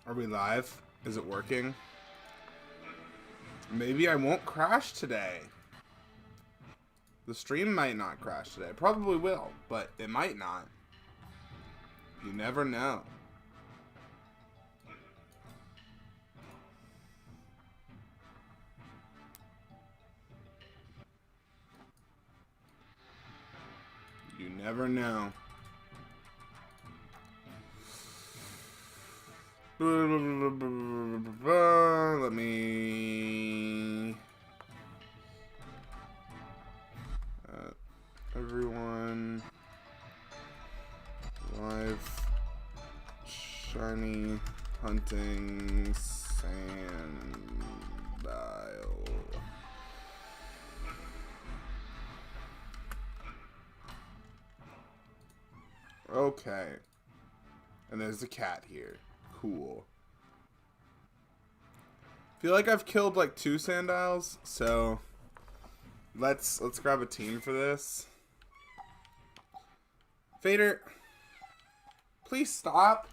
Are we live? Is it working? Maybe I won't crash today. The stream might not crash today. Probably will, but it might not. You never know. You never know. Let me... everyone... Live... Shiny... Hunting... Sandile... Okay. And there's a cat here. Cool. Feel like I've killed like 2 Sandiles, so let's grab a team for this. Fader, please stop.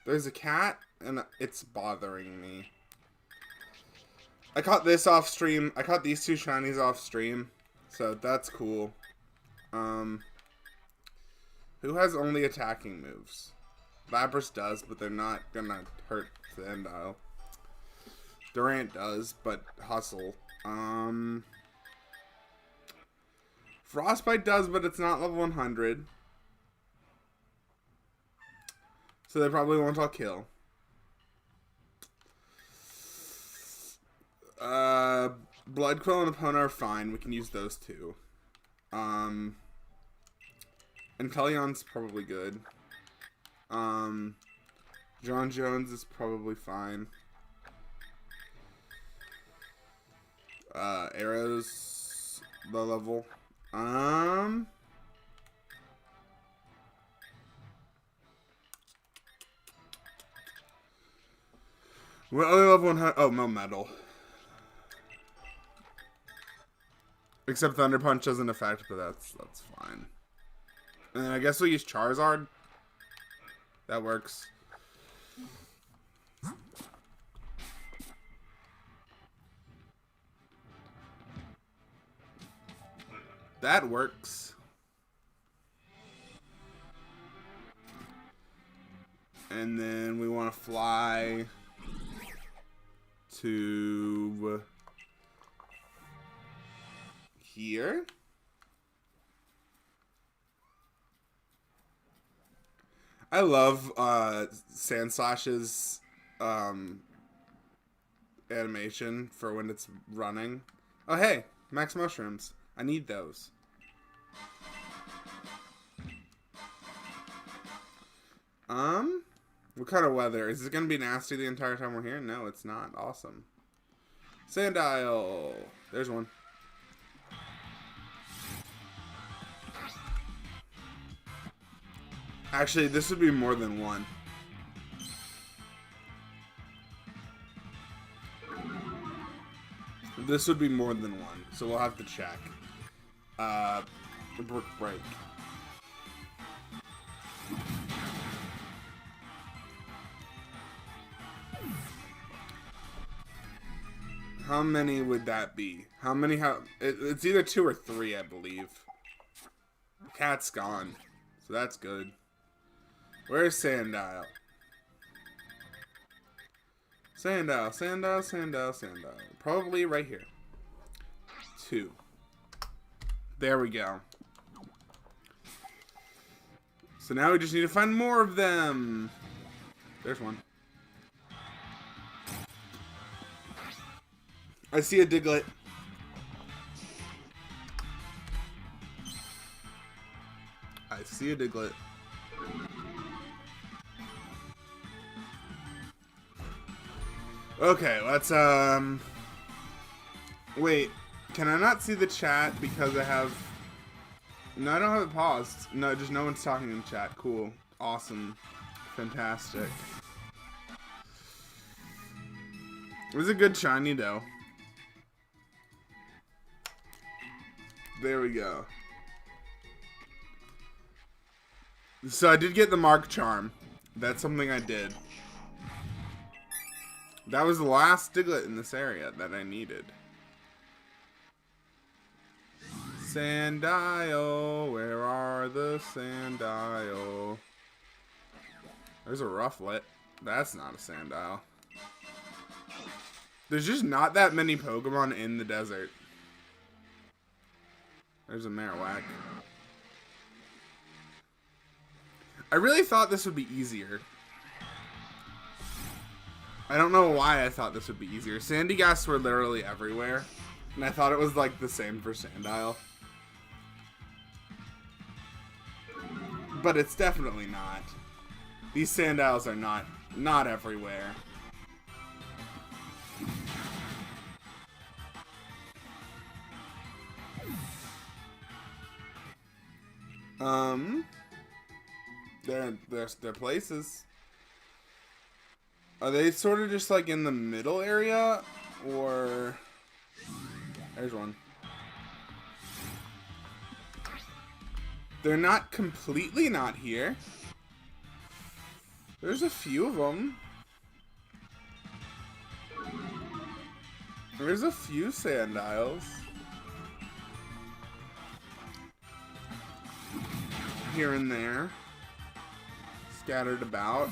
There's a cat and it's bothering me. I caught this off stream. I caught these 2 shinies off stream, so that's cool. Who has only attacking moves? Lapras does, but they're not gonna hurt Sandile. Durant does, but Hustle. Frostbite does, but it's not level 100. So they probably won't all kill. Blood Quill and Epona are fine. We can use those 2. And Kellion's probably good. John Jones is probably fine. Arrows, low level. We're only level 100. Oh, no metal. Except Thunder Punch doesn't affect, but that's fine. And then I guess we'll use Charizard. That works. That works. And then we want to fly to here. I love Sandslash's animation for when it's running. Oh hey, max mushrooms. I need those. What kind of weather? Is it gonna be nasty the entire time we're here? No, it's not. Awesome. Sandile. There's one. Actually, this would be more than one. This would be more than one, so we'll have to check. Brook break. How many would that be? How many it's either 2 or 3, I believe. The cat's gone, so that's good. Where's Sandile? Sandile. Probably right here. 2. There we go. So now we just need to find more of them. There's one. I see a Diglett. I see a Diglett. Okay, let's, wait, can I not see the chat because I have, no, I don't have it paused. No, just no one's talking in chat. Cool. Awesome. Fantastic. It was a good shiny, though. There we go. So I did get the Mark Charm. That's something I did. That was the last Diglett in this area that I needed. Sandile, where are the Sandile? There's a Rufflet. That's not a Sandile. There's just not that many Pokemon in the desert. There's a Marowak. I really thought this would be easier. I don't know why I thought this would be easier. Sandyghasts were literally everywhere. And I thought it was like the same for Sandile. But it's definitely not. These Sandiles are not everywhere. They're places. Are they sort of just like in the middle area? Or... There's one. They're not completely not here. There's a few of them. There's a few Sandiles. Here and there. Scattered about.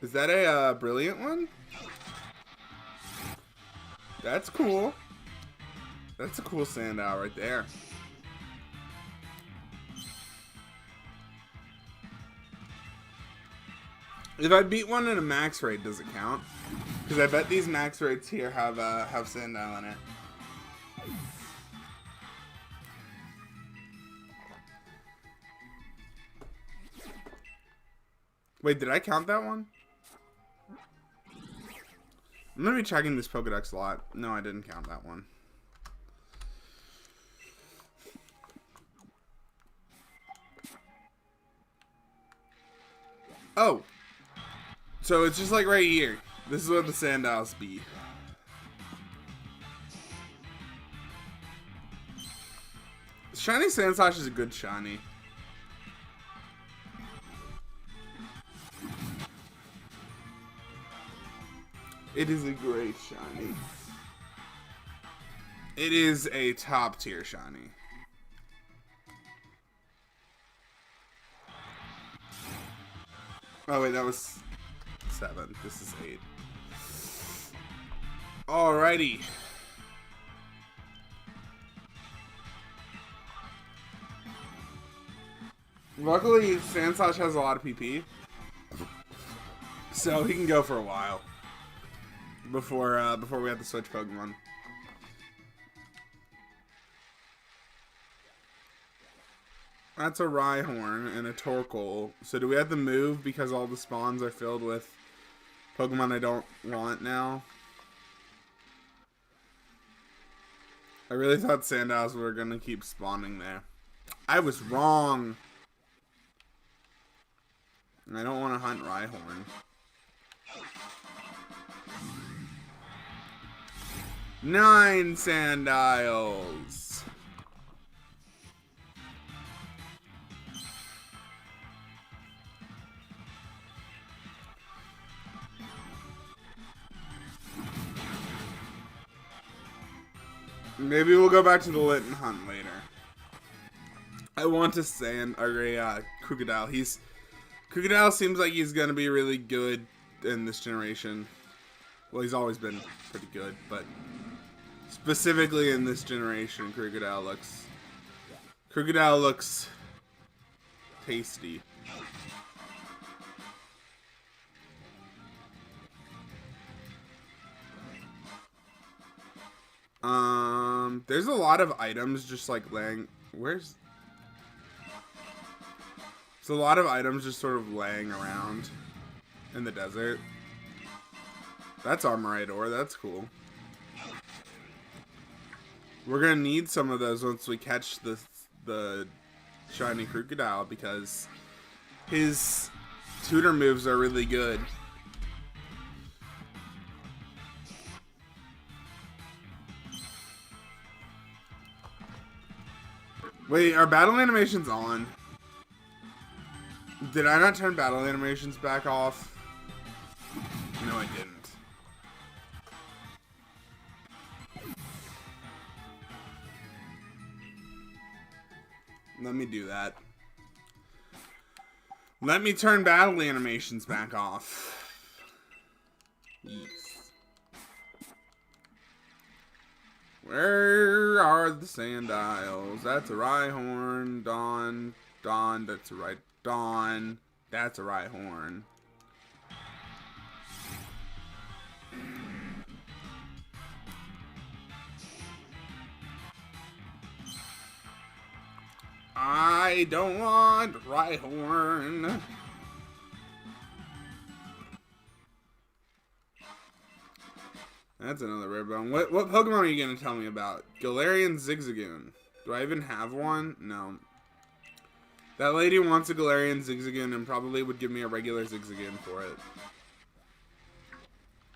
Is that a brilliant one? That's cool. That's a cool Sandile right there. If I beat one in a max raid, does it count? Because I bet these max raids here have Sandile in it. Wait, did I count that one? I'm gonna be checking this Pokedex a lot. No, I didn't count that one. Oh. So it's just like right here. This is what the Sandiles be. Shiny Sandslash is a good shiny. It is a great shiny. It is a top tier shiny. Oh wait, that was 7. This is 8. Alrighty. Luckily, Sandslash has a lot of PP. So he can go for a while. Before we have to switch Pokemon. That's a Rhyhorn and a Torkoal. So do we have to move because all the spawns are filled with Pokemon I don't want now? I really thought Sandiles were going to keep spawning there. I was wrong. I don't want to hunt Rhyhorn. 9 Sandiles. Maybe we'll go back to the Litten hunt later. I want to Crocodile. Crocodile seems like he's gonna be really good in this generation. Well, he's always been pretty good, but specifically in this generation, Crocodile looks tasty. There's a lot of items just like laying. There's a lot of items just sort of laying around in the desert. That's Armoridor. That's cool. We're gonna need some of those once we catch the shiny Crocodile because his tutor moves are really good. Wait, are battle animations on? Did I not turn battle animations back off? No, I didn't. Let me do that. Let me turn battle animations back off. Yes. Where are the Sandiles? That's a Rhyhorn. Dawn, that's a right. Dawn, that's a Rhyhorn. I don't want Rhyhorn. That's another rare bone. What Pokemon are you going to tell me about? Galarian Zigzagoon. Do I even have one? No. That lady wants a Galarian Zigzagoon and probably would give me a regular Zigzagoon for it.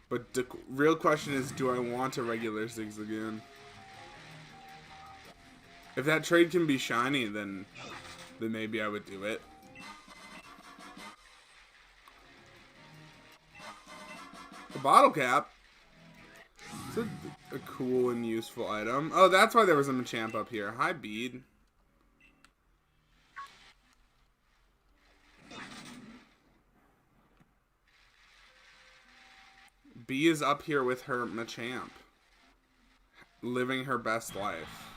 But the real question is, do I want a regular Zigzagoon? If that trade can be shiny, then maybe I would do it. A bottle cap. It's a cool and useful item. Oh, that's why there was a Machamp up here. Hi, Bede. Bee is up here with her Machamp, living her best life.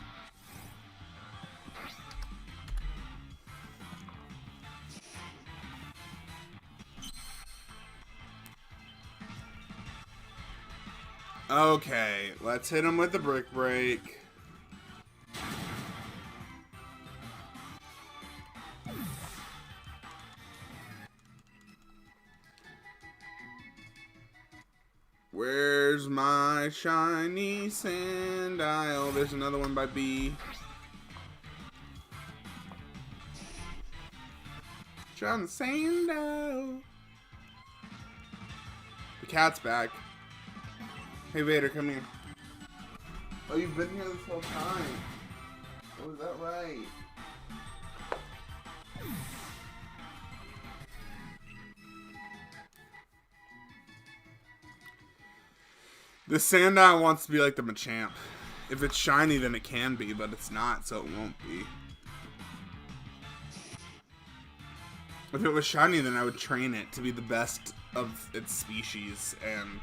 Okay, let's hit him with the Brick Break. Where's my shiny Sandile? There's another one by B. John Sandile. The cat's back. Hey Vader, come here. Oh, you've been here this whole time. Oh, is that right? The Sandile wants to be like the Machamp. If it's shiny, then it can be, but it's not, so it won't be. If it was shiny, then I would train it to be the best of its species and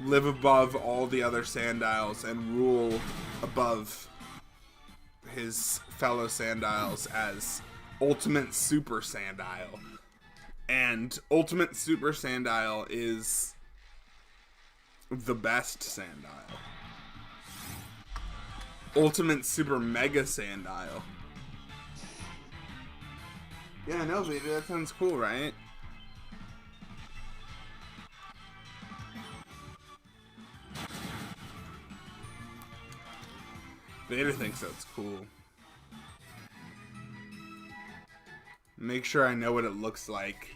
live above all the other Sandiles and rule above his fellow Sandiles as Ultimate Super Sandile. And Ultimate Super Sandile is the best Sandile. Ultimate Super Mega Sandile. Yeah, I know, baby. That sounds cool, right? Vader thinks that's cool. Make sure I know what it looks like.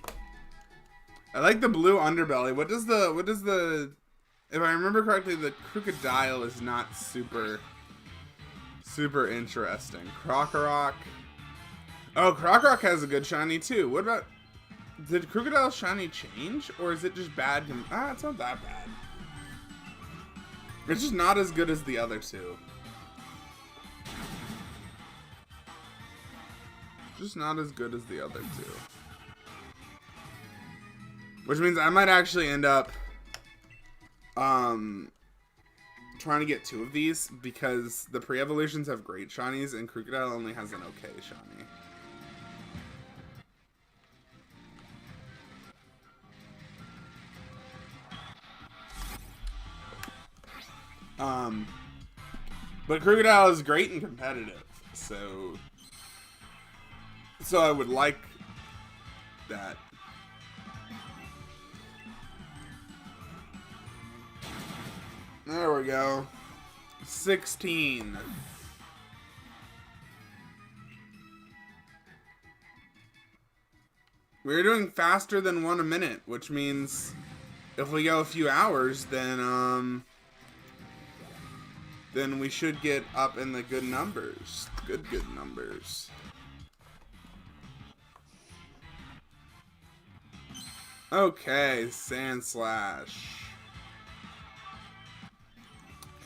I like the blue underbelly. What does the if I remember correctly, the Crocodile is not super interesting. Crocorock. Oh, Crocorock has a good shiny too. What about, did Crocodile's shiny change, or is it just bad? It's not that bad. It's just not as good as the other two. Just not as good as the other two. Which means I might actually end up trying to get 2 of these, because the pre-evolutions have great shinies and Crocodile only has an okay shiny. But Crocodile is great and competitive, so I would like that. There we go. 16. We're doing faster than 1 a minute, which means if we go a few hours, then then we should get up in the good numbers. Good numbers. Okay, Sand Slash.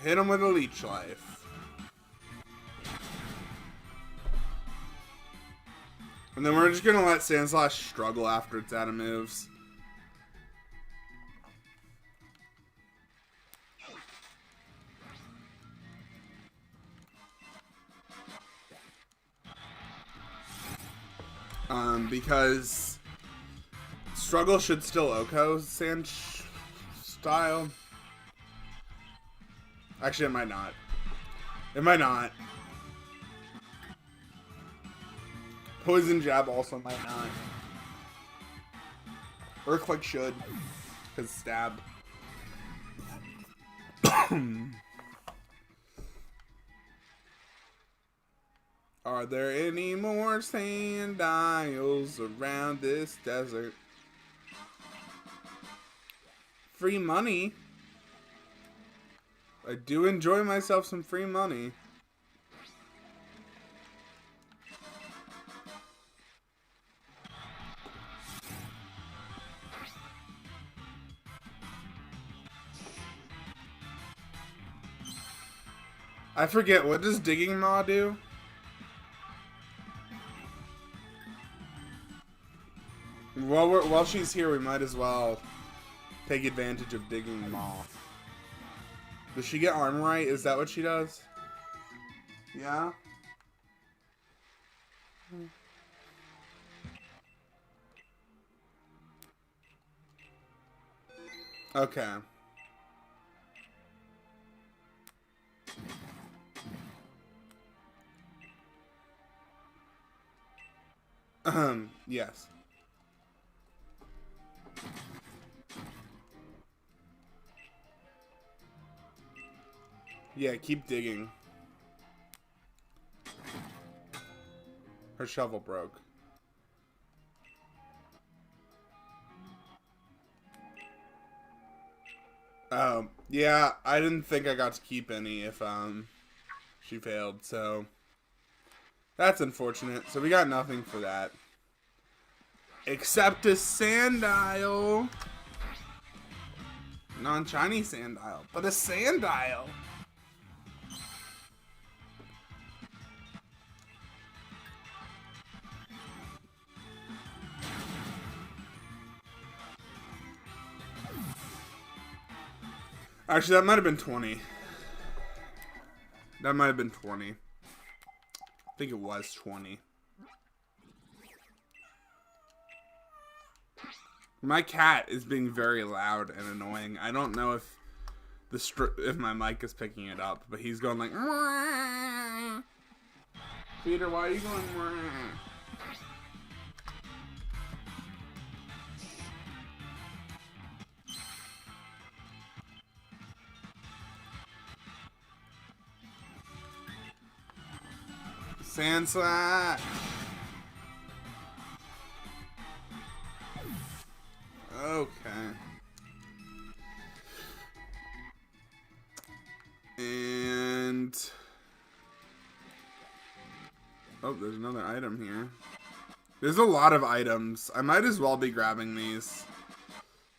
Hit him with a Leech Life. And then we're just gonna let Sand Slash struggle after it's out of moves. Because struggle should still OHKO Sand style. Actually, it might not. It might not. Poison Jab also might not. Earthquake should. Because stab. Are there any more Sandiles around this desert? Free money? I do enjoy myself some free money. I forget, what does Digging Maw do? While she's here, we might as well take advantage of Digging Maw. Does she get Armorite? Is that what she does? Yeah? Okay. Yes. Yeah, keep digging. Her shovel broke. Yeah, I didn't think I got to keep any if, she failed, so that's unfortunate. So we got nothing for that. Except a Sandile. Non-shiny Sandile, but a Sandile. Actually, that might have been 20. That might have been 20. I think it was 20. My cat is being very loud and annoying. I don't know if if my mic is picking it up, but he's going like, "Mwah." Peter, why are you going? "Mwah"? Sand Slash. Okay. And oh, there's another item here. There's a lot of items. I might as well be grabbing these.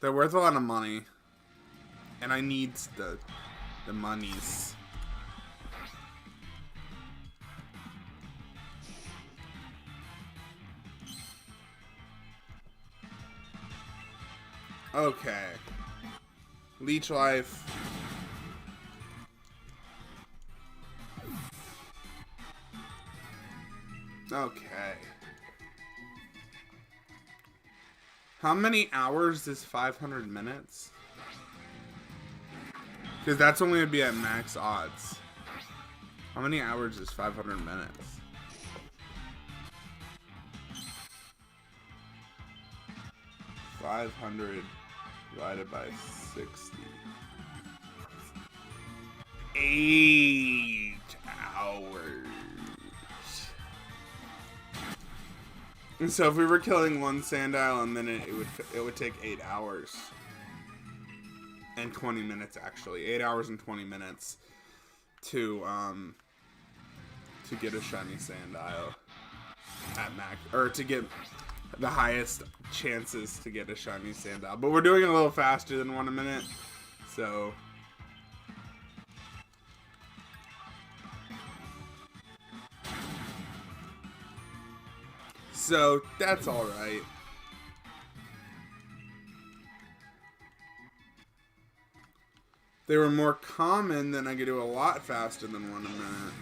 They're worth a lot of money. And I need the monies. Okay. Leech Life. Okay. How many hours is 500 minutes? Because that's only going to be at max odds. How many hours is 500 minutes? $500 divided by 60. 8 hours. And so if we were killing one Sandile a minute, it would take 8 hours. And 20 minutes, actually. 8 hours and 20 minutes. to get a shiny Sandile at max, or to get the highest chances to get a shiny Sandile. But we're doing it a little faster than 1 a minute, so that's all right. They were more common, then I could do a lot faster than 1 a minute.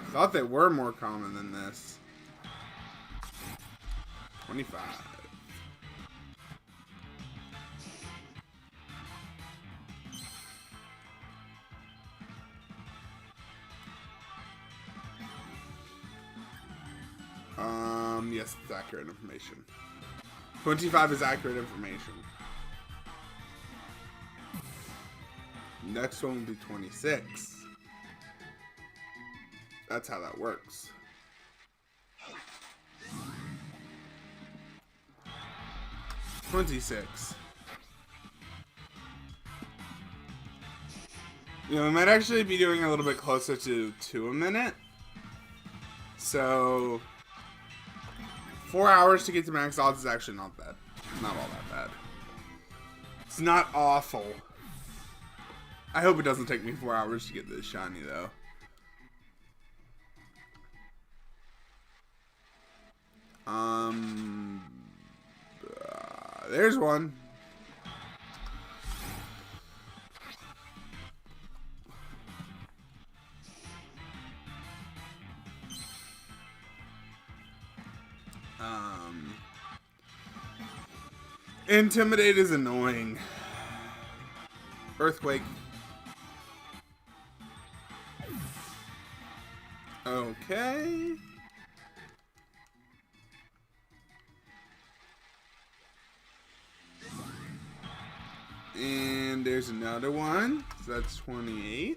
I thought they were more common than this. 25. Yes, it's accurate information. 25 is accurate information. Next one will be 26. That's how that works. $26. You know, we might actually be doing a little bit closer to 2 a minute. So 4 hours to get to max odds is actually not bad. Not all that bad. It's not awful. I hope it doesn't take me 4 hours to get this shiny, though. There's one. Intimidate is annoying. Earthquake. Okay. And there's another one. So that's 28.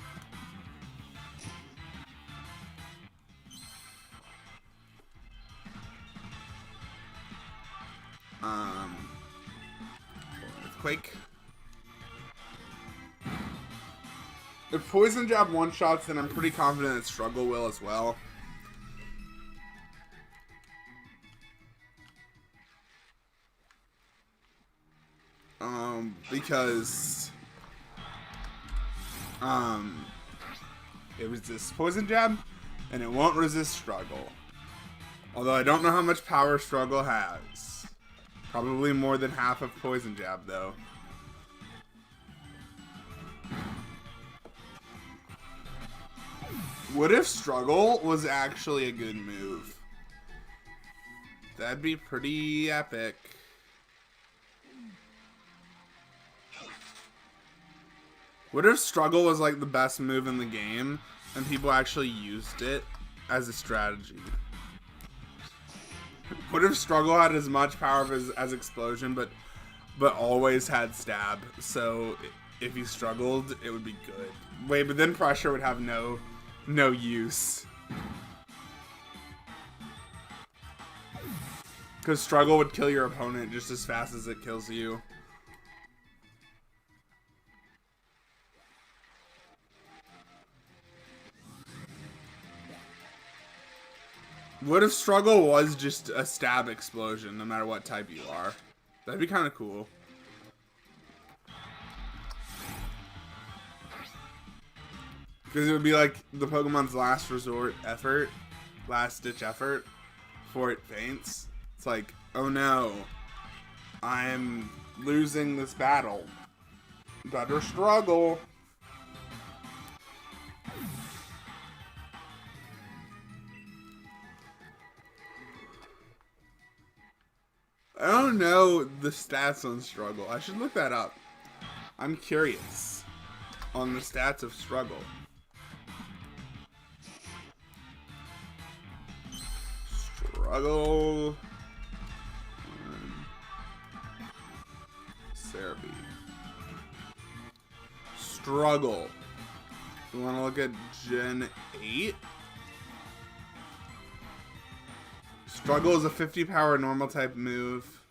Earthquake. If Poison Jab one-shots, then I'm pretty confident that Struggle will as well. Because it resists Poison Jab, and it won't resist Struggle. Although I don't know how much power Struggle has. Probably more than half of Poison Jab, though. What if Struggle was actually a good move? That'd be pretty epic. What if Struggle was like the best move in the game and people actually used it as a strategy? What if Struggle had as much power as Explosion, but always had Stab? So if he struggled, it would be good. Wait, but then Pressure would have no use. Because Struggle would kill your opponent just as fast as it kills you. What if Struggle was just a Stab Explosion, no matter what type you are? That'd be kind of cool. Because it would be like the Pokemon's last resort effort, last ditch effort before it faints. It's like, oh no, I'm losing this battle. Better struggle. I don't know the stats on Struggle. I should look that up. I'm curious on the stats of Struggle. Struggle. Cerebi. Struggle. We want to look at Gen 8. Struggle is a 50 power normal type move,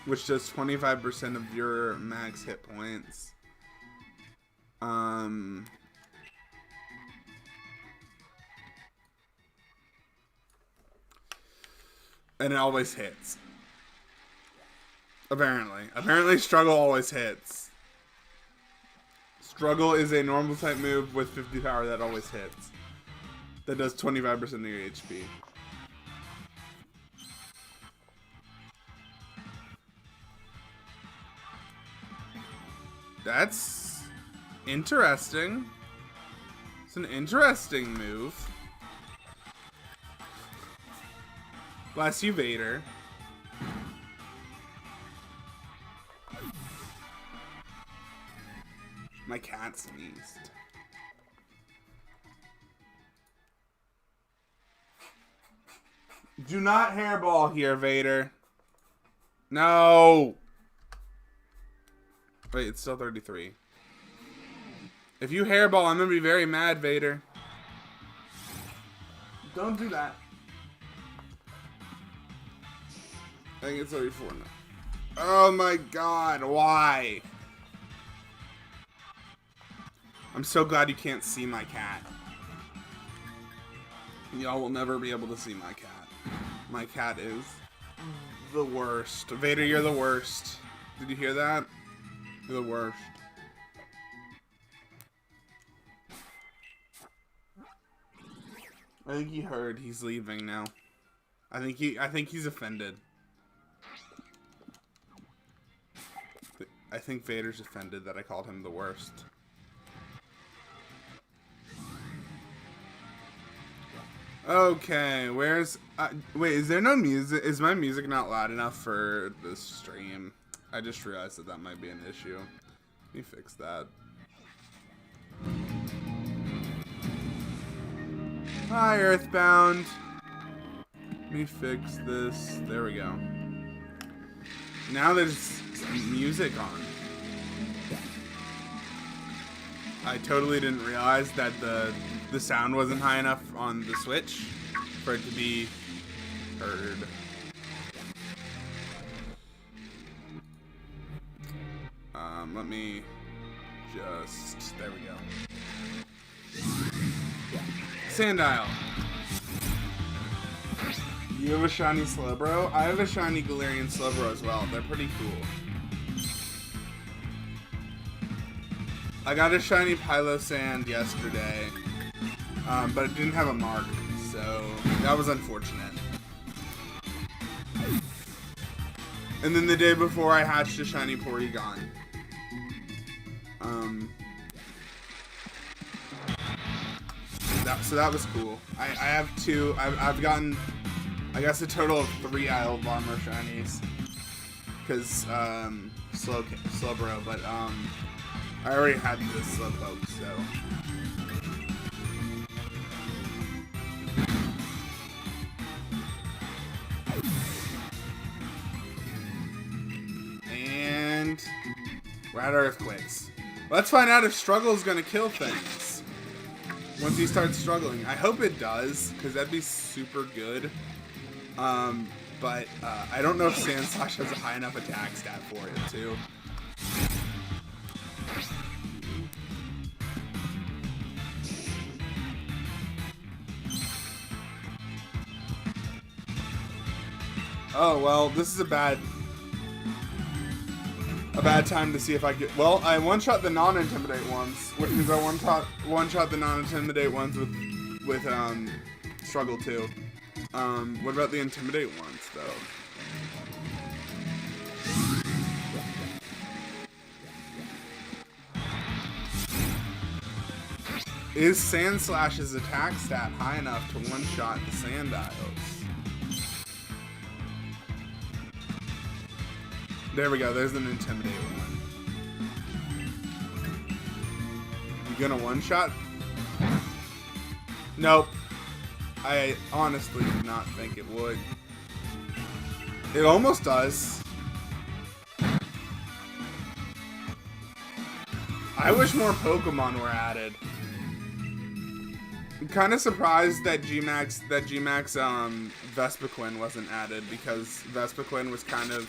which does 25% of your max hit points. And it always hits. Apparently struggle always hits. Struggle is a normal type move with 50 power that always hits. That does 25% of your HP. That's interesting. It's an interesting move. Bless you, Vader. My cat sneezed. Do not hairball here, Vader. No. Wait, it's still 33. If you hairball, I'm gonna be very mad, Vader. Don't do that. I think it's 34 now. Oh my god, why? I'm so glad you can't see my cat. Y'all will never be able to see my cat. My cat is the worst. Vader, you're the worst. Did you hear that? You're the worst. I think he heard he's leaving now. I think he's offended. I think Vader's offended that I called him the worst. Okay, where's... wait, is there no music? Is my music not loud enough for this stream? I just realized that might be an issue. Let me fix that. Hi, Earthbound. Let me fix this. There we go. Now there's music on. I totally didn't realize that the sound wasn't high enough on the Switch for it to be heard. Let me just... There we go. Sandile. You have a shiny Slowbro? I have a shiny Galarian Slowbro as well. They're pretty cool. I got a shiny Pylosand yesterday, but it didn't have a mark, so that was unfortunate. And then the day before, I hatched a shiny Porygon. So that was cool. I have two. I've gotten, I guess, a total of 3 Isle of Armor shinies. Because Slowbro, but I already had this Slowpoke, so. And we're at Earthquakes. Let's find out if Struggle is gonna kill things once he starts struggling. I hope it does, because that'd be super good. But I don't know if Sandslash has a high enough attack stat for it, too. Oh, well, this is a bad time to see if I get... Well, I one-shot the non-intimidate ones, which means I one-shot the non-intimidate ones with Struggle too. What about the intimidate ones, though? Is Sandslash's attack stat high enough to one-shot the Sandiles? There we go, there's an intimidate one. You gonna one-shot? Nope. I honestly did not think it would. It almost does. I wish more Pokemon were added. I'm kind of surprised that Gmax Vespiquen wasn't added, because Vespiquen was kind of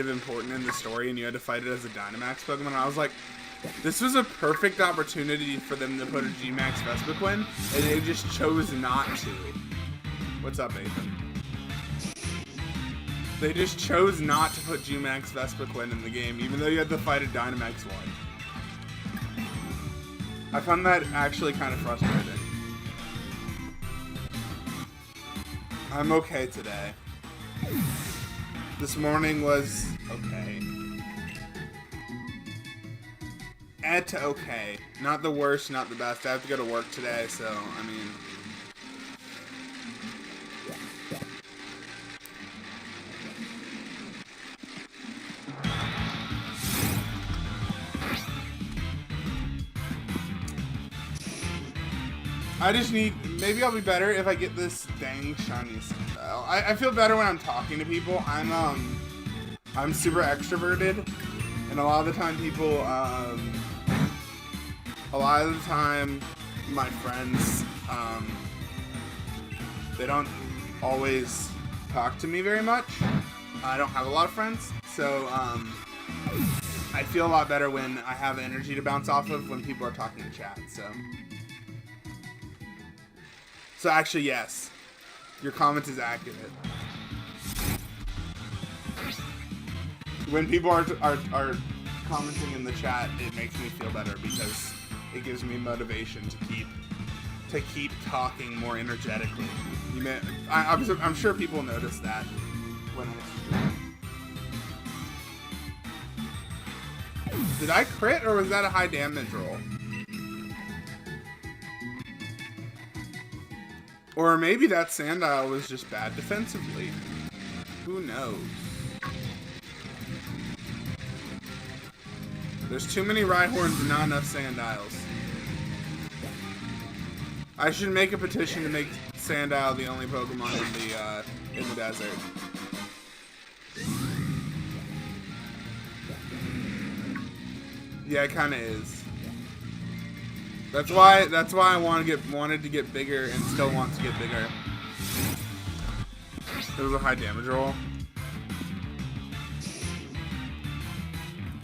important in the story, and you had to fight it as a Dynamax Pokemon. And I was like, This was a perfect opportunity for them to put a G-Max Vespiquen, and they just chose not to. What's up, Ethan? They just chose not to put G-Max Vespiquen in the game, even though you had to fight a Dynamax one. I found that actually kind of frustrating. I'm okay today. This morning was okay. To okay. Not the worst, not the best. I have to go to work today, so, I mean... I just need... Maybe I'll be better if I get this dang shiny Sandile. I feel better when I'm talking to people. I'm super extroverted. And a lot of the time people, my friends, they don't always talk to me very much. I don't have a lot of friends. So, I feel a lot better when I have energy to bounce off of when people are talking in chat, So actually, yes. Your comment is accurate. When people are commenting in the chat, it makes me feel better because it gives me motivation to keep talking more energetically. I'm sure people notice that when I... Did I crit, or was that a high damage roll? Or maybe that Sandile was just bad defensively. Who knows? There's too many Rhyhorns and not enough Sandiles. I should make a petition to make Sandile the only Pokemon in the desert. Yeah, it kind of is. That's why I wanted to get bigger and still want to get bigger. It was a high damage roll.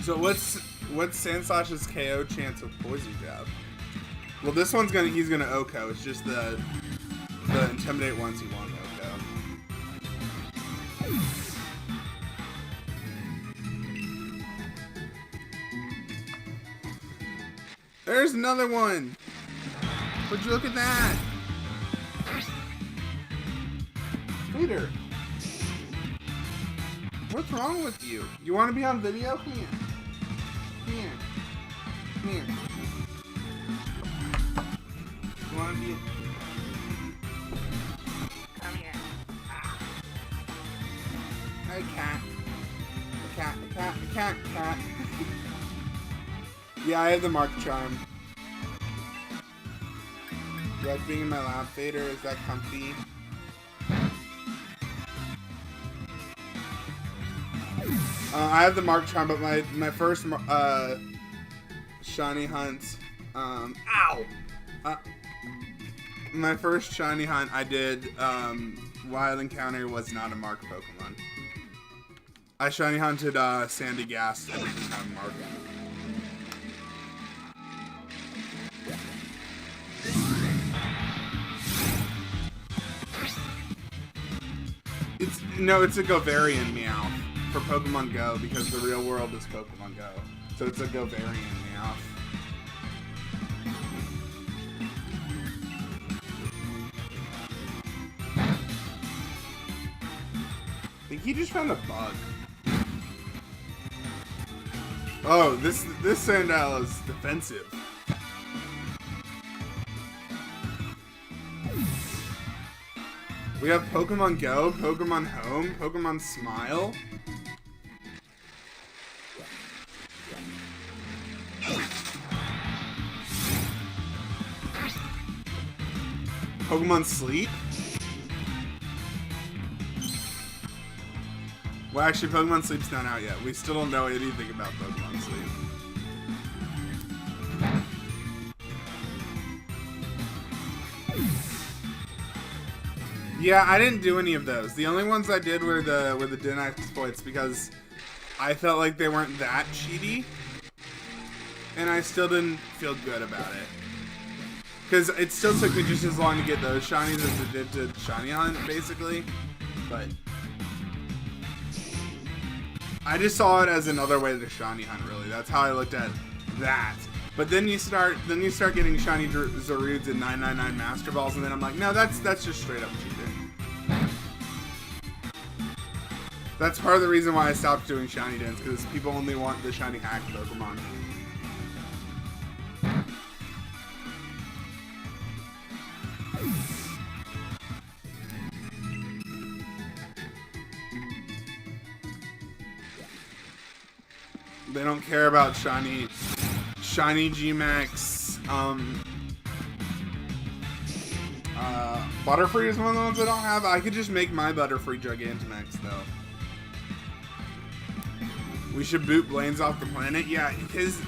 So what's Sandslash's KO chance of Poison Jab? Well, this one's he's gonna OHKO. It's just the Intimidate ones he won't OHKO. There's another one! Would you look at that? Peter! What's wrong with you? You want to be on video? Here. Here. Here. You want to be... Come here. Hey, cat. Cat. Yeah, I have the Mark Charm. You like being in my lab, Fader? Is that comfy? I have the Mark Charm, but my first shiny hunt, my first shiny hunt I did, Wild Encounter was not a Mark Pokemon. I shiny hunted Sandy Gas and it didn't have a Mark. It's a Govarian Meowth for Pokemon Go because the real world is Pokemon Go. So it's a Govarian Meowth. I think he just found a bug. Oh, this Sandile is defensive. We have Pokemon Go, Pokemon Home, Pokemon Smile. Pokemon Sleep. Well, actually, Pokemon Sleep's not out yet. We still don't know anything about Pokemon Sleep. Yeah, I didn't do any of those. The only ones I did were the Den exploits because I felt like they weren't that cheaty. and I still didn't feel good about it. Because it still took me just as long to get those shinies as it did to shiny hunt, basically. But I just saw it as another way to shiny hunt, really. That's how I looked at that. But then you start getting shiny Zarudes and 999 Master Balls, and then I'm like, no, that's just straight up cheating. That's part of the reason why I stopped doing shiny dance, because people only want the shiny hack Pokemon. They don't care about shiny G-Max. Butterfree is one of the ones I don't have. I could just make my Butterfree Gigantamax though. We should boot Blaine's off the planet. Yeah, his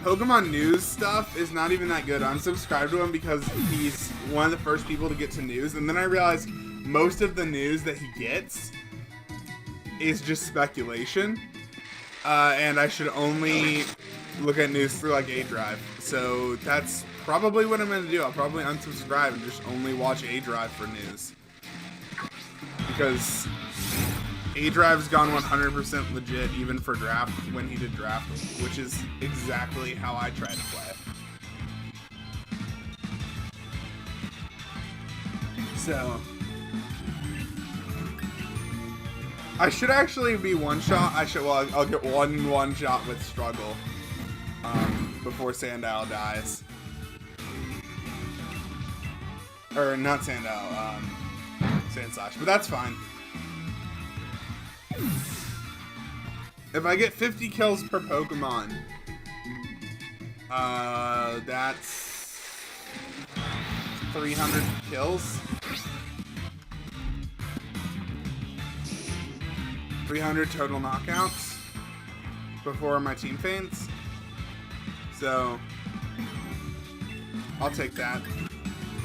Pokemon news stuff is not even that good. I'm subscribed to him because he's one of the first people to get to news, and then I realized most of the news that he gets is just speculation. And I should only look at news through like A-Drive. So that's probably what I'm going to do. I'll probably unsubscribe and just only watch A-Drive for news. Because A-Drive's gone 100% legit even for draft when he did draft, which is exactly how I try to play. So I should actually be one-shot. I'll get one-shot with Struggle before Sandile dies. Or not Sandile, Sandslash, but that's fine. If I get 50 kills per Pokemon, that's 300 kills. 300 total knockouts before my team faints. So I'll take that.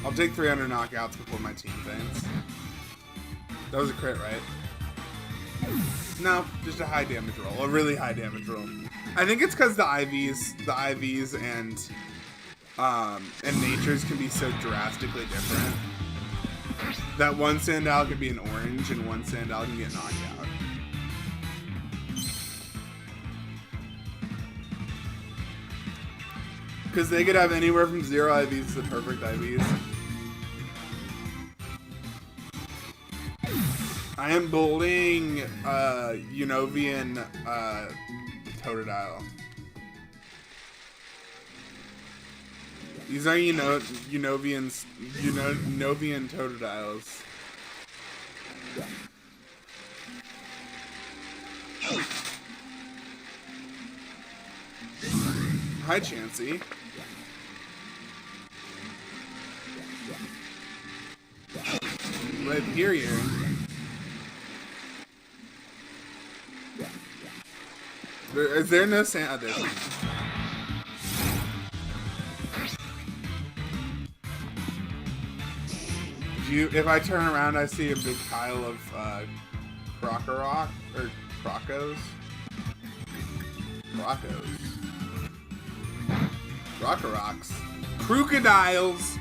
I'll take 300 knockouts before my team faints. That was a crit, right? No, just a high damage roll. A really high damage roll. I think it's because the IVs and natures can be so drastically different. That one Sandile could be an orange and one Sandile can get knocked out. Because they could have anywhere from 0 IVs to perfect IVs. I am building Unovian Totodile. These are Unovian Totodiles. Hi, Chansey. Right here. Is there no sand? Oh, there's if I turn around, I see a big pile of Crocorock or Crocos. Crocoroks. Crocodiles.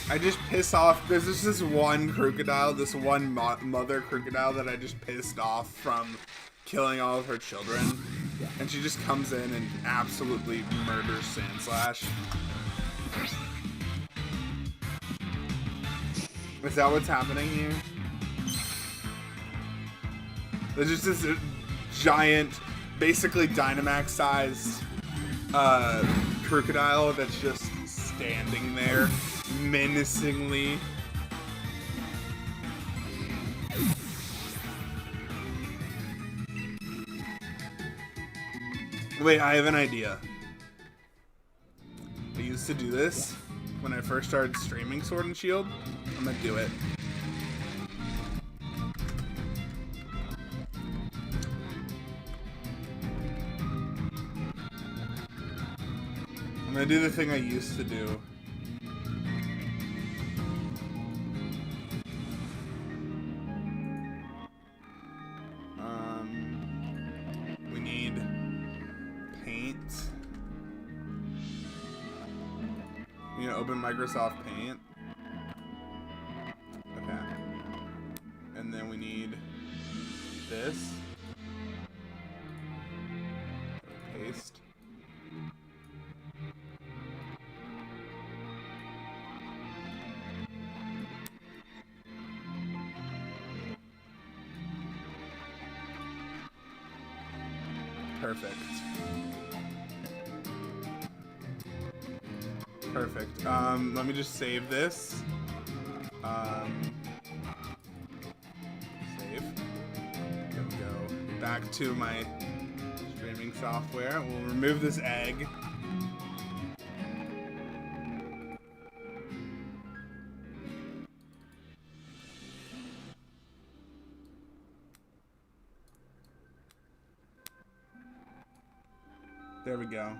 I just piss off. There's just this one crocodile, this one mother crocodile that I just pissed off from killing all of her children. And she just comes in and absolutely murders Sandslash. Is that what's happening here? There's just this giant, basically Dynamax-sized crocodile that's just standing there menacingly. Wait, I have an idea. I used to do this when I first started streaming Sword and Shield. I'm gonna do it. I'm gonna do the thing I used to do. We need paint. You know, open Microsoft Paint. Okay. And then we need this. Paste. Perfect. Perfect. Let me just save this. Save. There we go. Back to my streaming software. We'll remove this egg. There we go.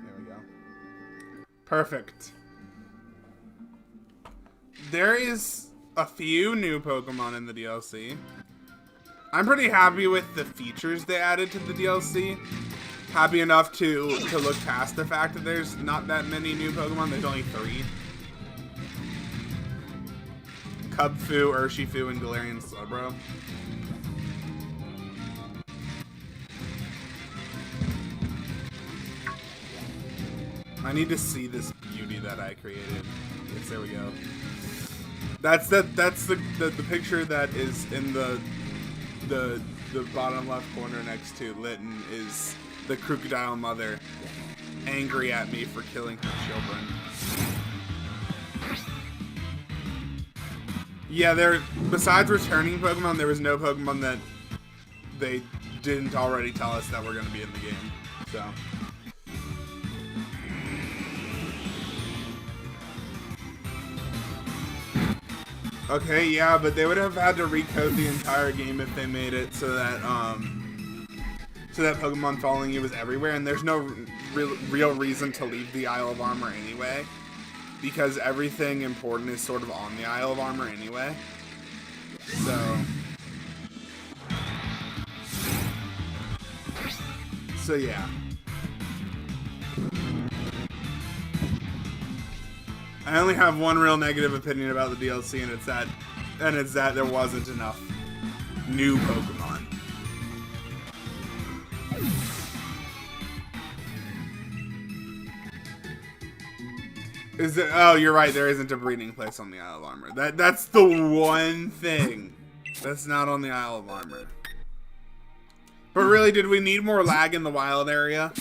There we go. Perfect. There is a few new Pokemon in the DLC. I'm pretty happy with the features they added to the DLC. Happy enough to look past the fact that there's not that many new Pokemon. There's only 3. Cubfu, Urshifu, and Galarian Slowbro. I need to see this beauty that I created. Yes, there we go. That's the picture that is in the bottom left corner next to Litten is the crocodile mother angry at me for killing her children. Yeah, besides returning Pokemon, there was no Pokemon that they didn't already tell us that were going to be in the game. So. Okay, yeah, but they would have had to recode the entire game if they made it so that Pokemon following you was everywhere, and there's no real reason to leave the Isle of Armor anyway. Because everything important is sort of on the Isle of Armor anyway. So yeah. I only have one real negative opinion about the DLC, and it's that there wasn't enough new Pokemon. Oh, you're right. There isn't a breeding place on the Isle of Armor. That's the one thing that's not on the Isle of Armor. But really, did we need more lag in the wild area?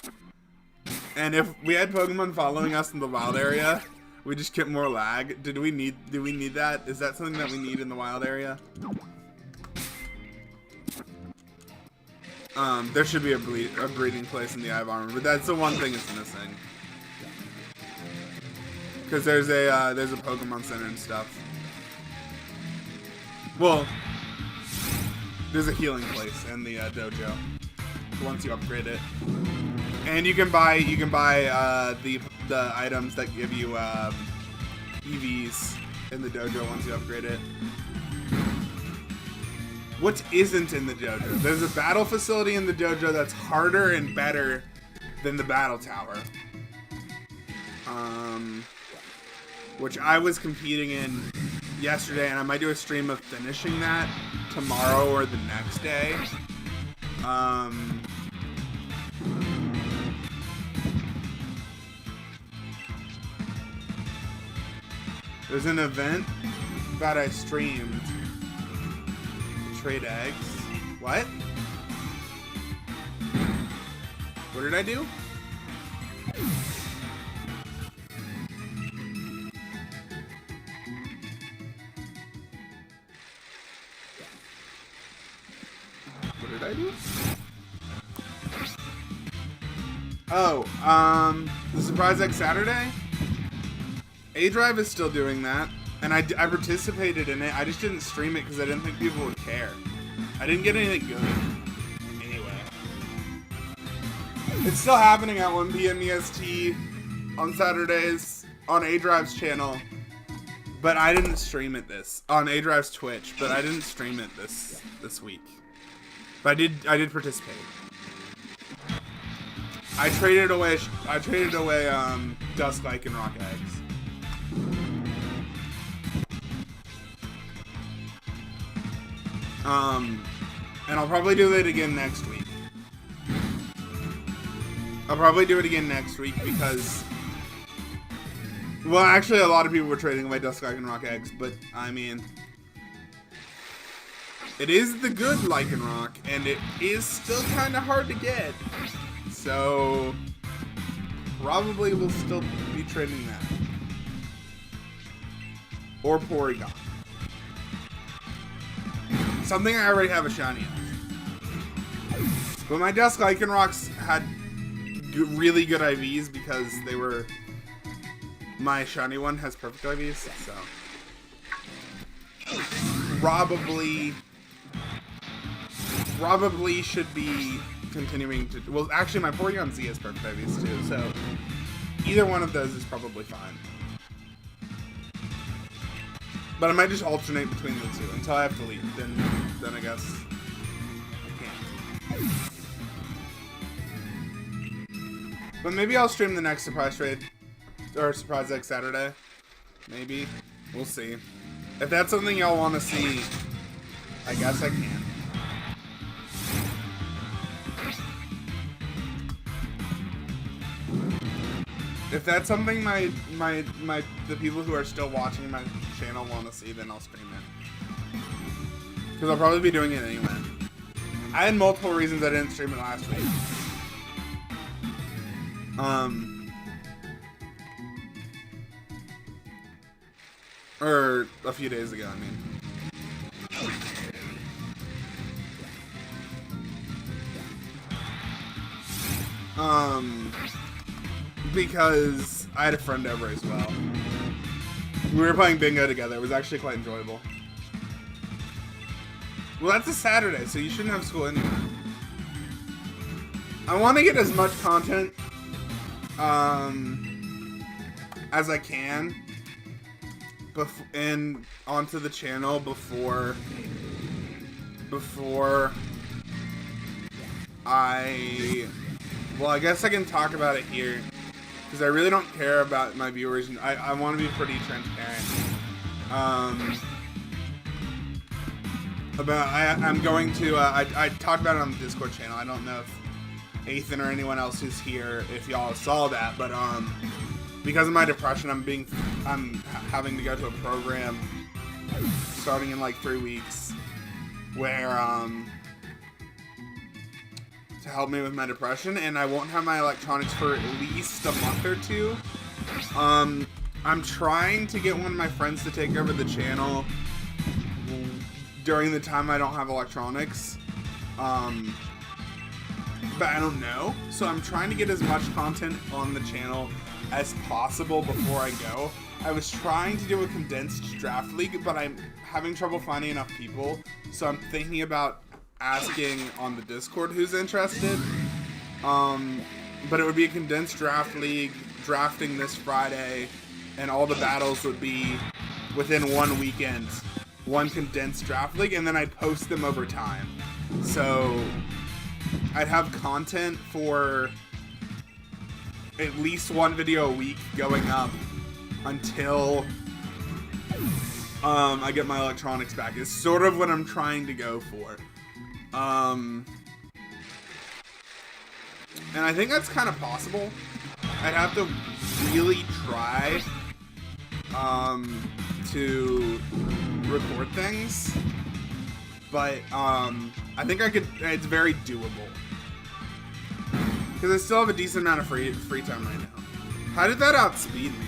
And if we had Pokemon following us in the wild area, we just get more lag. Do we need that? Is that something that we need in the wild area? There should be a breeding place in the Isle of Armor, but that's the one thing it's missing. Because there's a Pokemon Center and stuff. Well, there's a healing place in the dojo once you upgrade it, and you can buy the items that give you EVs in the dojo once you upgrade it. What isn't in the dojo? There's a battle facility in the dojo that's harder and better than the battle tower. Which I was competing in yesterday, and I might do a stream of finishing that tomorrow or the next day. There's an event that I streamed to trade eggs. What? What did I do? What did I do? Oh, the Surprise Egg Saturday? A-Drive is still doing that, and I participated in it. I just didn't stream it because I didn't think people would care. I didn't get anything good. Anyway. It's still happening at 1 p.m. EST on Saturdays on A-Drive's channel, but I didn't stream it on A-Drive's Twitch, but I didn't stream it this week. But I did participate. I traded away Dusk Lycanroc eggs. And I'll probably do it again next week. I'll probably do it again next week because, well, actually a lot of people were trading away Dusk Lycanroc eggs, but I mean, it is the good Lycanroc, and it is still kind of hard to get. So, probably we'll still be trading that. Or Porygon. Something I already have a shiny of. But my Dusk Lycanrocs had really good IVs because they were... My shiny one has perfect IVs, so... Probably should be continuing to... Well, actually, my Porygon Z has perfect IVs too, so... Either one of those is probably fine. But I might just alternate between the two until I have to leave. Then I guess I can't. But maybe I'll stream the next surprise trade or surprise egg Saturday. Maybe. We'll see. If that's something y'all want to see, I guess I can. If that's something the people who are still watching my channel want to see, then I'll stream it. Because I'll probably be doing it anyway. I had multiple reasons I didn't stream it last week. Or a few days ago, I mean. Because I had a friend over as well. We were playing bingo together. It was actually quite enjoyable. Well, that's a Saturday, so you shouldn't have school anyway. I want to get as much content as I can and onto the channel before well, I guess I can talk about it here because I really don't care about my viewers. I want to be pretty transparent. I'm going to I talked about it on the Discord channel. I don't know if Ethan or anyone else who's here, if y'all saw that, but because of my depression, I'm having to go to a program starting in like 3 weeks where to help me with my depression, and I won't have my electronics for at least a month or two. I'm trying to get one of my friends to take over the channel during the time I don't have electronics. But I don't know. So I'm trying to get as much content on the channel as possible before I go. I was trying to do a condensed draft league, but I'm having trouble finding enough people. So I'm thinking about asking on the Discord who's interested. But it would be a condensed draft league, drafting this Friday, and all the battles would be within one weekend. One condensed draft league, and then I'd post them over time. So I'd have content for at least one video a week going up until I get my electronics back. It's sort of what I'm trying to go for. And I think that's kind of possible. I'd have to really try to record things, but I think I could. It's very doable because I still have a decent amount of free time right now. How did that outspeed me?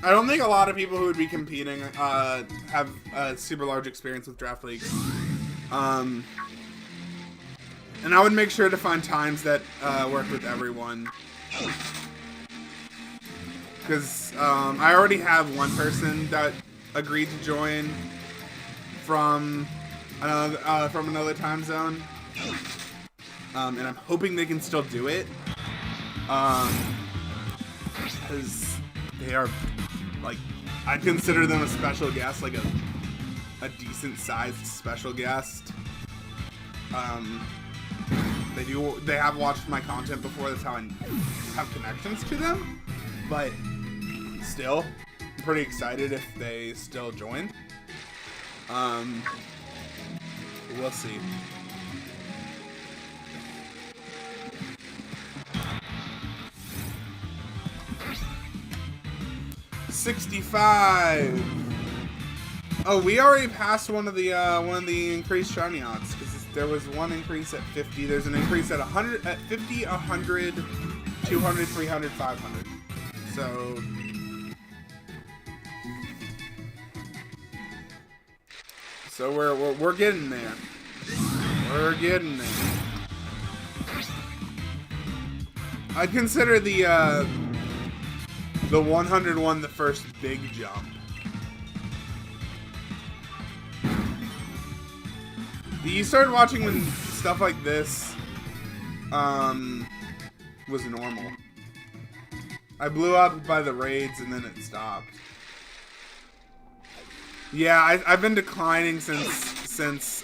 I don't think a lot of people who would be competing have a super large experience with draft leagues. And I would make sure to find times that work with everyone. Because I already have one person that agreed to join from another time zone. And I'm hoping they can still do it. Because they are, like, I'd consider them a special guest, like a decent sized special guest. They have watched my content before. That's how I have connections to them. But still, I'm pretty excited if they still join. We'll see. $65. Oh, we already passed one of the increased shiny odds because there was one increase at 50. There's an increase at 100, at 50, 100, 200, 300, 500. So we're getting there. We're getting there. I'd consider the 101 the first big jump. You started watching when stuff like this was normal. I blew up by the raids and then it stopped. Yeah, I've been declining since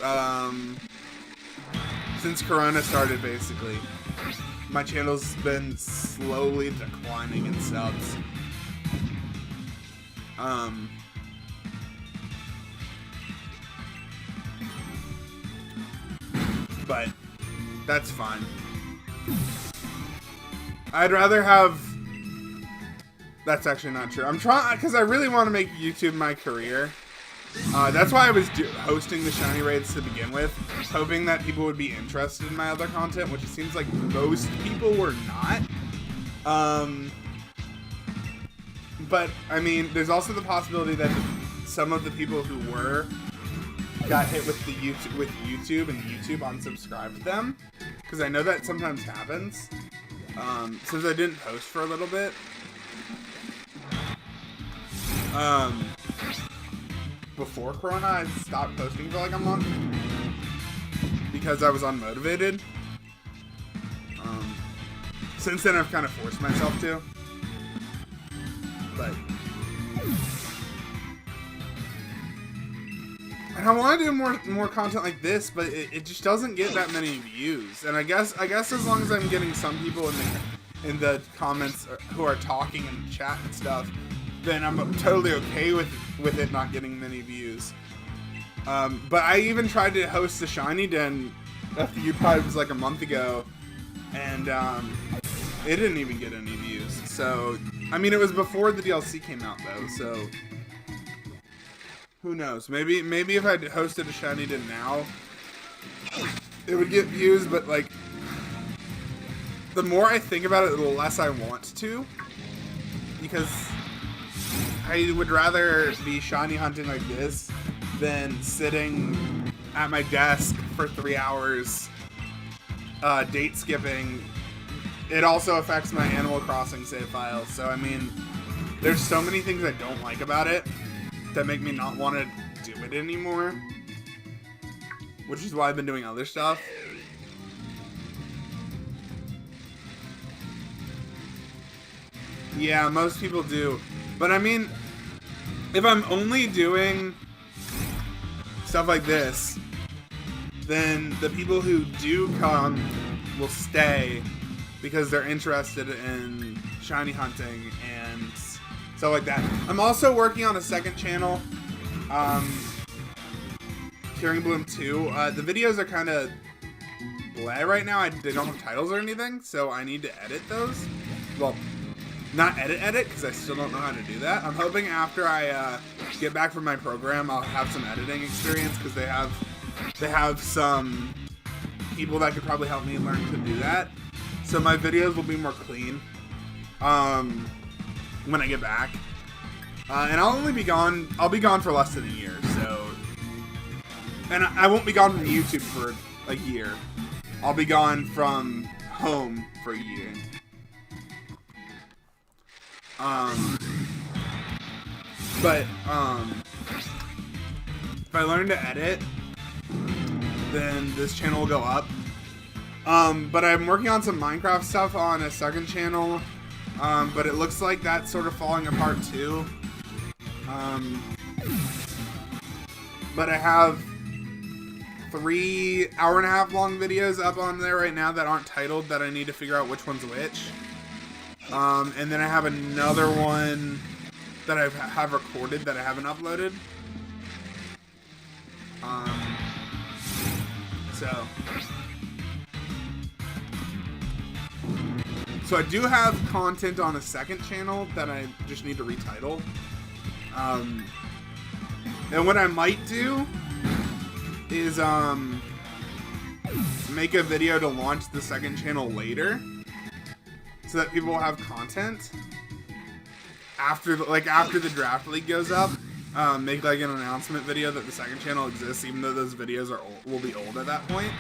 Corona started, basically. My channel's been slowly declining in subs. But that's fine. I'd rather have... That's actually not true. I'm trying, because I really want to make YouTube my career. That's why I was hosting the shiny raids to begin with, hoping that people would be interested in my other content, which it seems like most people were not. But I mean, there's also the possibility that some of the people who were got hit with YouTube and YouTube unsubscribed them, because I know that sometimes happens. Since I didn't post for a little bit. Before Corona, I stopped posting for like a month because I was unmotivated. Since then, I've kind of forced myself to. But and I want to do more content like this, but it just doesn't get that many views. And I guess as long as I'm getting some people in the comments who are talking in the chat and stuff, then I'm totally okay with it not getting many views. But I even tried to host the Shiny Den a few times like a month ago, and it didn't even get any views. So, I mean, it was before the DLC came out though, so who knows? Maybe if I hosted a Shiny Den now, it would get views, but like, the more I think about it, the less I want to, because I would rather be shiny hunting like this than sitting at my desk for 3 hours, date skipping. It also affects my Animal Crossing save files, so I mean, there's so many things I don't like about it that make me not want to do it anymore, which is why I've been doing other stuff. Yeah, most people do. But I mean, if I'm only doing stuff like this, then the people who do come will stay because they're interested in shiny hunting and stuff like that. I'm also working on a second channel, Curing Bloom 2. The videos are kind of bleh right now. They don't have titles or anything, so I need to edit those. Well, not edit, because I still don't know how to do that. I'm hoping after I get back from my program, I'll have some editing experience, because they have some people that could probably help me learn to do that. So my videos will be more clean when I get back. And I'll be gone for less than a year, so... And I won't be gone from YouTube for a year. I'll be gone from home for a year. But if I learn to edit, then this channel will go up. But I'm working on some Minecraft stuff on a second channel, but it looks like that's sort of falling apart too. But I have 3 hour-and-a-half long videos up on there right now that aren't titled that I need to figure out which one's which. And then I have another one that I have recorded that I haven't uploaded. So I do have content on a second channel that I just need to retitle. And what I might do is make a video to launch the second channel later, so that people will have content after the draft league goes up. Make like an announcement video that the second channel exists, even though those videos will be old at that point.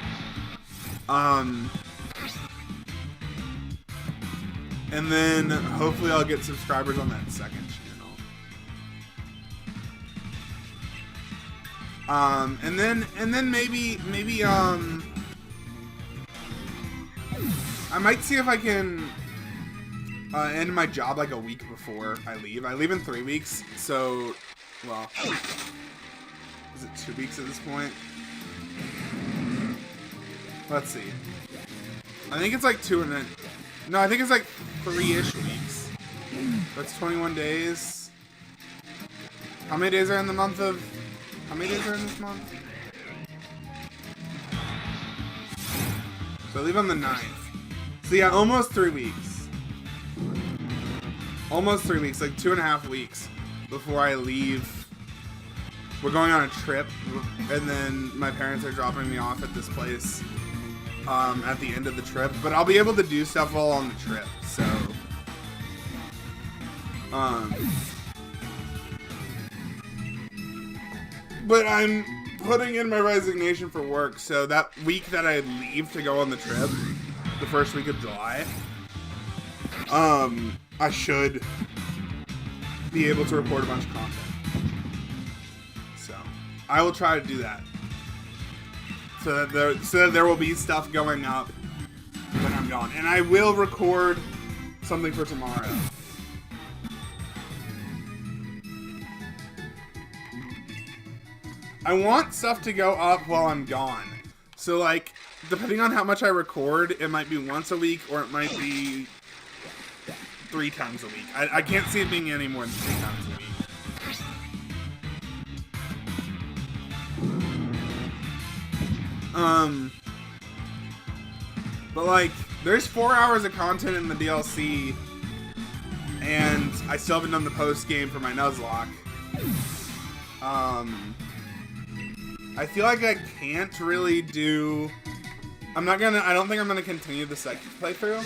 And then hopefully I'll get subscribers on that second channel. And then maybe I might see if I can end my job like a week before I leave. I leave in 3 weeks, so, well, is it 2 weeks at this point? Let's see. I think it's like 2 and then, no, I think it's like 3-ish weeks. That's 21 days. How many days are in the month of, how many days are in this month? So I leave on the 9th. So yeah, almost 3 weeks. Almost 3 weeks, like 2.5 weeks before I leave. We're going on a trip, and then my parents are dropping me off at this place at the end of the trip. But I'll be able to do stuff while on the trip, so but I'm putting in my resignation for work, so that week that I leave to go on the trip, the first week of July, I should be able to record a bunch of content. So I will try to do that, so that there will be stuff going up when I'm gone, and I will record something for tomorrow. I want stuff to go up while I'm gone. So, like, depending on how much I record, it might be once a week, or it might be 3 times a week. I can't see it being any more than 3 times a week. But, like, there's 4 hours of content in the DLC, and I still haven't done the post game for my Nuzlocke. I feel like I can't really do... I don't think I'm gonna continue the second playthrough.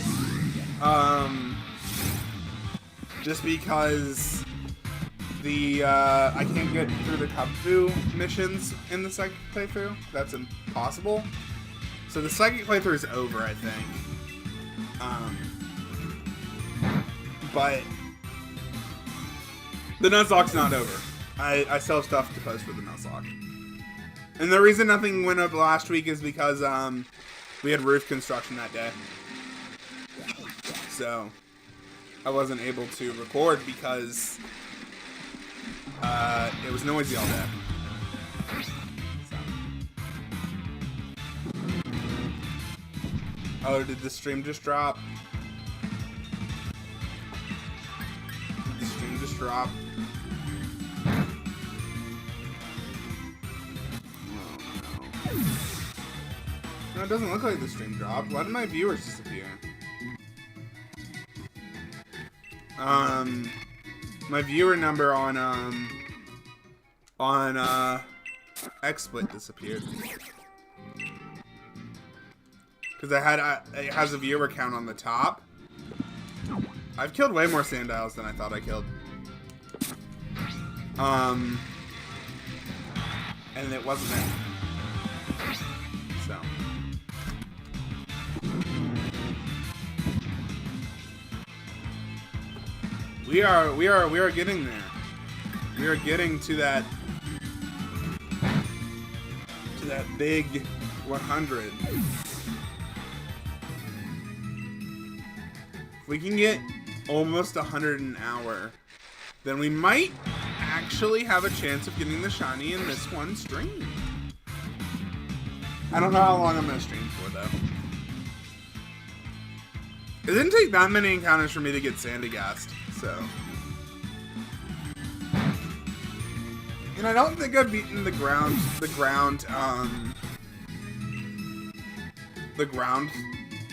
Just because I can't get through the Kubfu missions in the second playthrough. That's impossible. So the second playthrough is over, I think. But the Nuzlocke's not over. I still have stuff to post for the Nuzlocke. And the reason nothing went up last week is because we had roof construction that day. So I wasn't able to record because it was noisy all day. So. Oh, did the stream just drop? Did the stream just drop? No, it doesn't look like the stream dropped. Why did my viewers disappear? My viewer number on XSplit disappeared. Because it has a viewer count on the top. I've killed way more Sandiles than I thought I killed. And it wasn't there. So. We are getting there. We are getting to that big 100. If we can get almost 100 an hour, then we might actually have a chance of getting the shiny in this one stream. I don't know how long I'm going to stream for, though. It didn't take that many encounters for me to get Sandygast, so. And I don't think I've beaten the ground,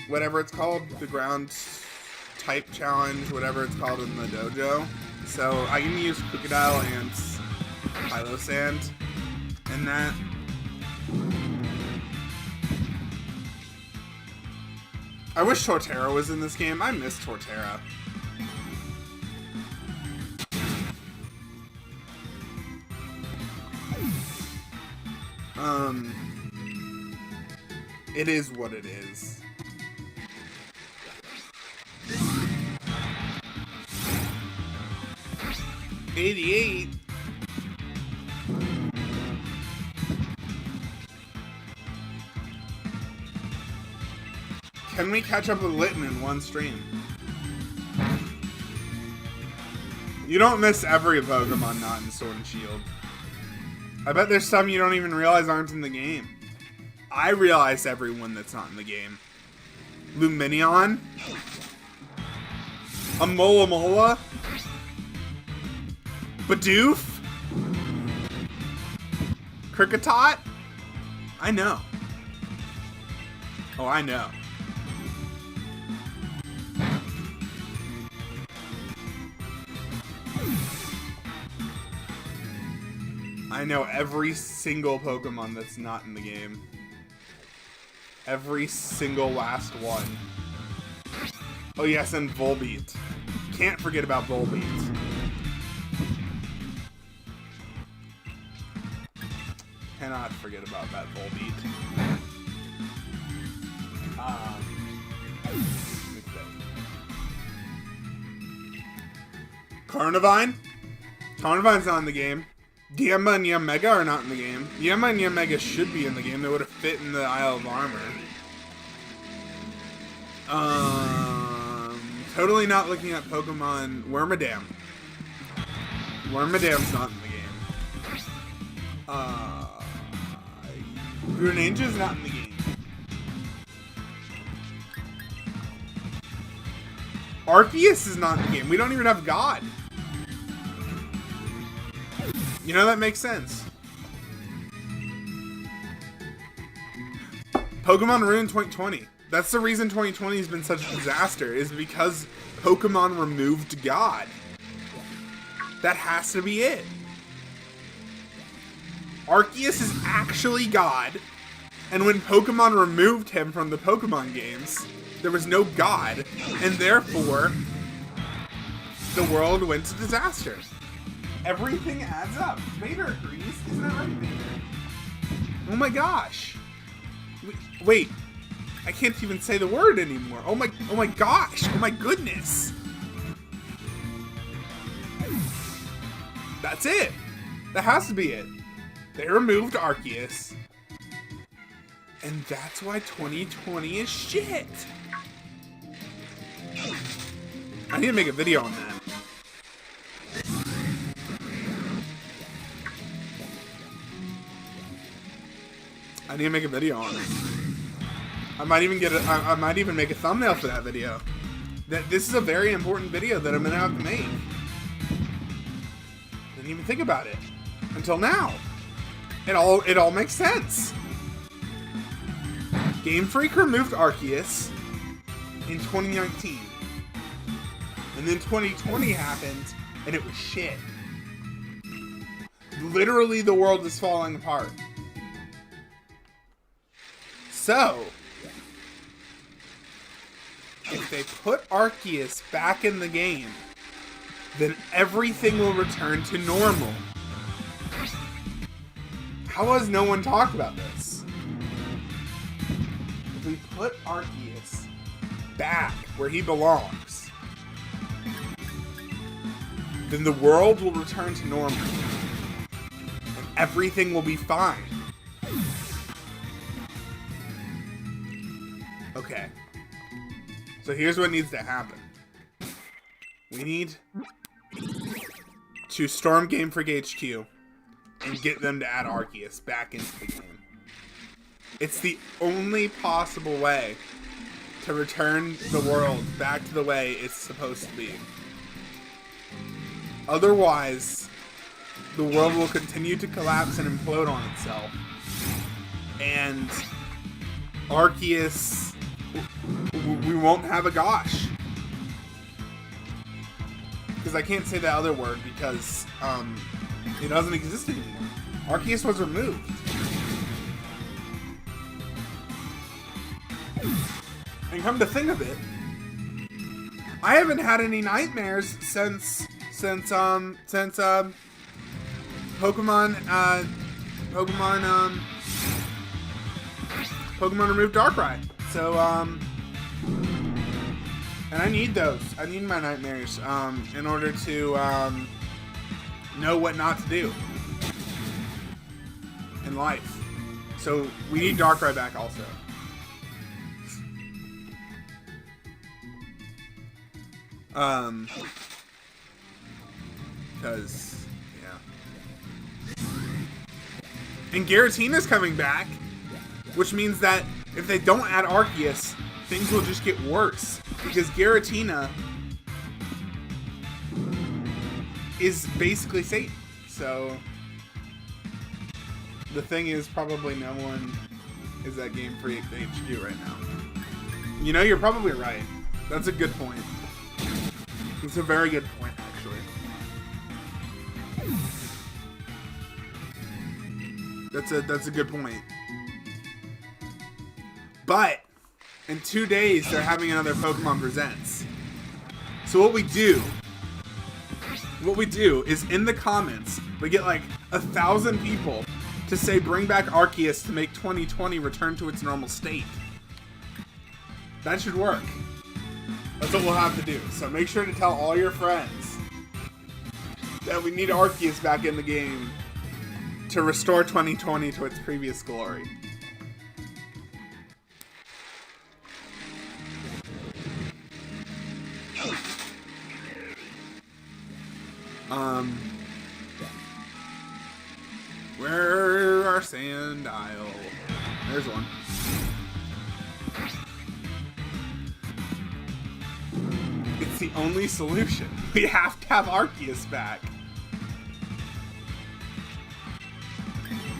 whatever it's called, the ground type challenge, whatever it's called in the dojo. So I can use Crocodile and Philo Sand in that. I wish Torterra was in this game. I miss Torterra. It is what it is. '88. Can we catch up with Litten in one stream? You don't miss every Pokemon not in Sword and Shield. I bet there's some you don't even realize aren't in the game. I realize everyone that's not in the game. Luminion? Alomomola? Bidoof? Kricketot? I know. Oh, I know. I know every single Pokemon that's not in the game. Every single last one. Oh yes, and Volbeat. Can't forget about Volbeat. Cannot forget about that Volbeat. Carnivine? Carnivine's not in the game. Diemba and Yamega are not in the game. Diemba and Yamega should be in the game. They would have fit in the Isle of Armor. Totally not looking at Pokemon. Wormadam. Wormadam's not in the game. Greninja's not in the game. Arceus is not in the game. We don't even have God. You know, that makes sense. Pokemon ruined 2020. That's the reason 2020 has been such a disaster, is because Pokemon removed God. That has to be it. Arceus is actually God, and when Pokemon removed him from the Pokemon games, there was no God, and therefore, the world went to disaster. Everything adds up. Vader agrees. Isn't that right, Vader? Oh my gosh. Wait. I can't even say the word anymore. Oh my gosh. Oh my goodness. That's it. That has to be it. They removed Arceus. And that's why 2020 is shit. I need to make a video on that. I need to make a video on it. I might even I might even make a thumbnail for that video. This is a very important video that I'm gonna have to make. Didn't even think about it until now. It all makes sense. Game Freak removed Arceus in 2019, and then 2020 happened, and it was shit. Literally, the world is falling apart. So, if they put Arceus back in the game, then everything will return to normal. How has no one talked about this? If we put Arceus back where he belongs, then the world will return to normal. And everything will be fine. Okay. So here's what needs to happen. We need to storm Game Freak HQ and get them to add Arceus back into the game. It's the only possible way to return the world back to the way it's supposed to be. Otherwise, the world will continue to collapse and implode on itself. And Arceus, we won't have a gosh. Because I can't say the other word because it doesn't exist anymore. Arceus was removed. And come to think of it, I haven't had any nightmares since Pokemon removed Darkrai. So and I need those. I need my nightmares in order to know what not to do in life. So we need Darkrai back also. Because, yeah. And Giratina's coming back, which means that if they don't add Arceus, things will just get worse. Because Giratina is basically Satan. So, the thing is, probably no one is at Game Freak HQ right now. You know, you're probably right. That's a good point. It's a very good point, actually. That's a good point. But in 2 days, they're having another Pokemon Presents. So what we do is in the comments, we get like 1,000 people to say bring back Arceus to make 2020 return to its normal state. That should work. That's what we'll have to do. So make sure to tell all your friends that we need Arceus back in the game to restore 2020 to its previous glory. Where are Sandile? There's one. It's the only solution. We have to have Arceus back.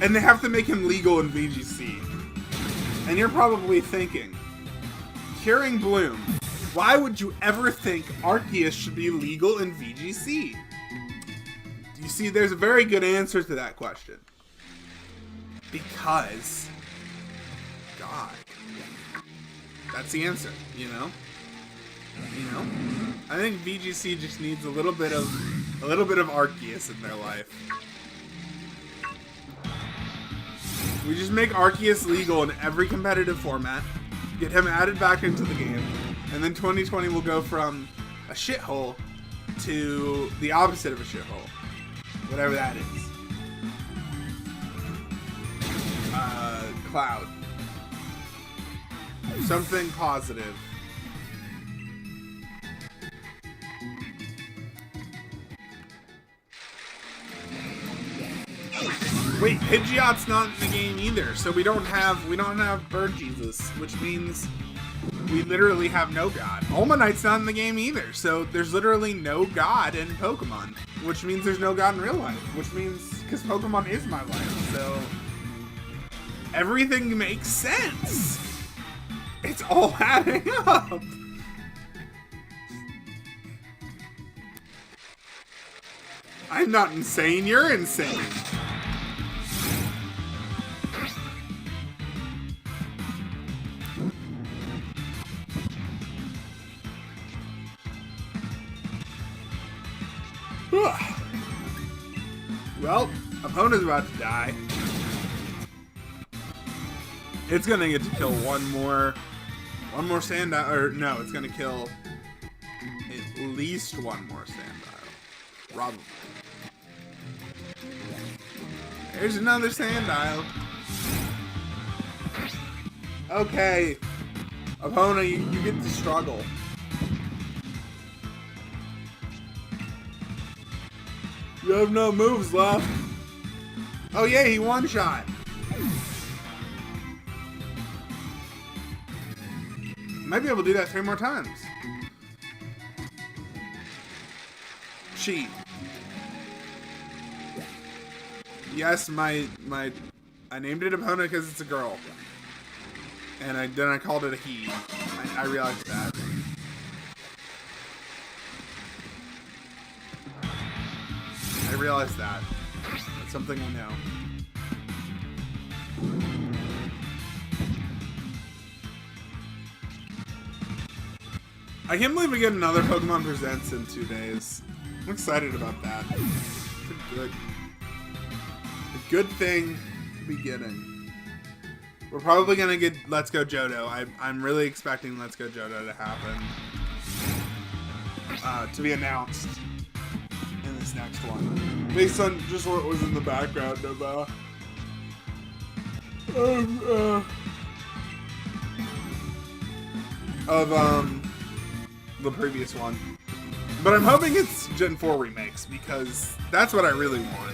And they have to make him legal in VGC. And you're probably thinking, Curing Bloom, why would you ever think Arceus should be legal in VGC? You see, there's a very good answer to that question. Because God. That's the answer, you know? I think VGC just needs a little bit of Arceus in their life. We just make Arceus legal in every competitive format, get him added back into the game, and then 2020 will go from a shithole to the opposite of a shithole. Whatever that is. Cloud. Something positive. Wait, Pidgeot's not in the game either, so we don't have Bird Jesus, which means we literally have no God. Almanite's not in the game either, so there's literally no God in Pokemon, which means there's no God in real life, which means, because Pokemon is my life, so everything makes sense. It's all adding up. I'm not insane, you're insane. Well, opponent's about to die. It's gonna get to kill one more Sandile, or no, it's gonna kill at least one more Sandile. Probably. There's another Sandile. Okay. Opponent, you get to struggle. You have no moves left. Oh yeah, he one-shot. Might be able to do that 3 more times. Cheat. Yes, I named it opponent because it's a girl. And then I called it a he. I realized that. I realized that. That's something I know. I can't believe we get another Pokemon Presents in 2 days. I'm excited about that. It's a good thing to be getting. We're probably gonna get Let's Go Johto. I'm really expecting Let's Go Johto to happen. To be announced in this next one. Based on just what was in the background of the previous one. But I'm hoping it's Gen 4 remakes because that's what I really want.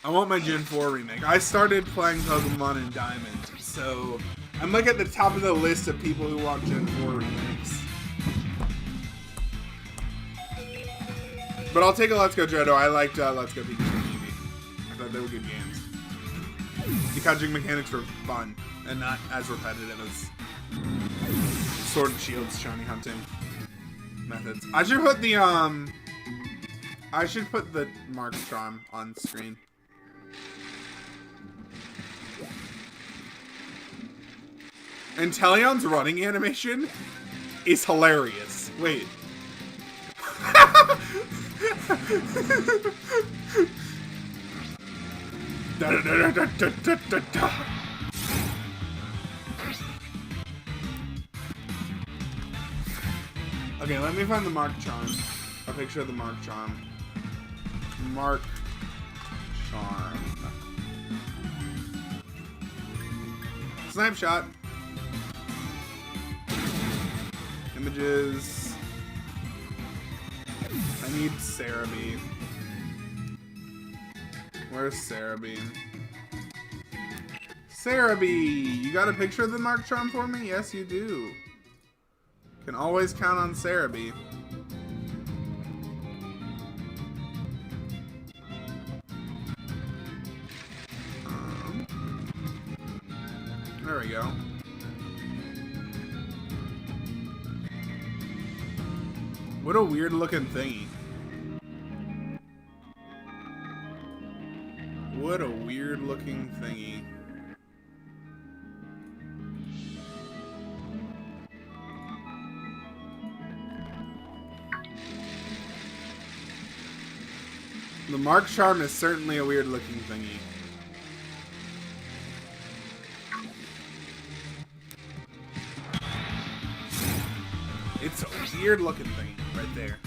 I want my Gen 4 remake. I started playing Pokemon in Diamond, so I'm like at the top of the list of people who want Gen 4 remakes. But I'll take a Let's Go Johto. I liked Let's Go Pikachu and Eevee. I thought they were good games. The catching mechanics were fun and not as repetitive as Sword and Shield's shiny hunting methods. I should put the Markstrom on screen. And Teleon's running animation is hilarious. Wait. Okay, let me find the Markstrom. A picture of the Markstrom. Markstrom. Snipe shot. Images. I need Cerebi. Where's Cerebi? Cerebi! You got a picture of the Markstrom for me? Yes, you do. Can always count on Cerebi. There we go. What a weird looking thingy. What a weird looking thingy. The Markstrom is certainly a weird looking thingy. It's a weird looking thing right there.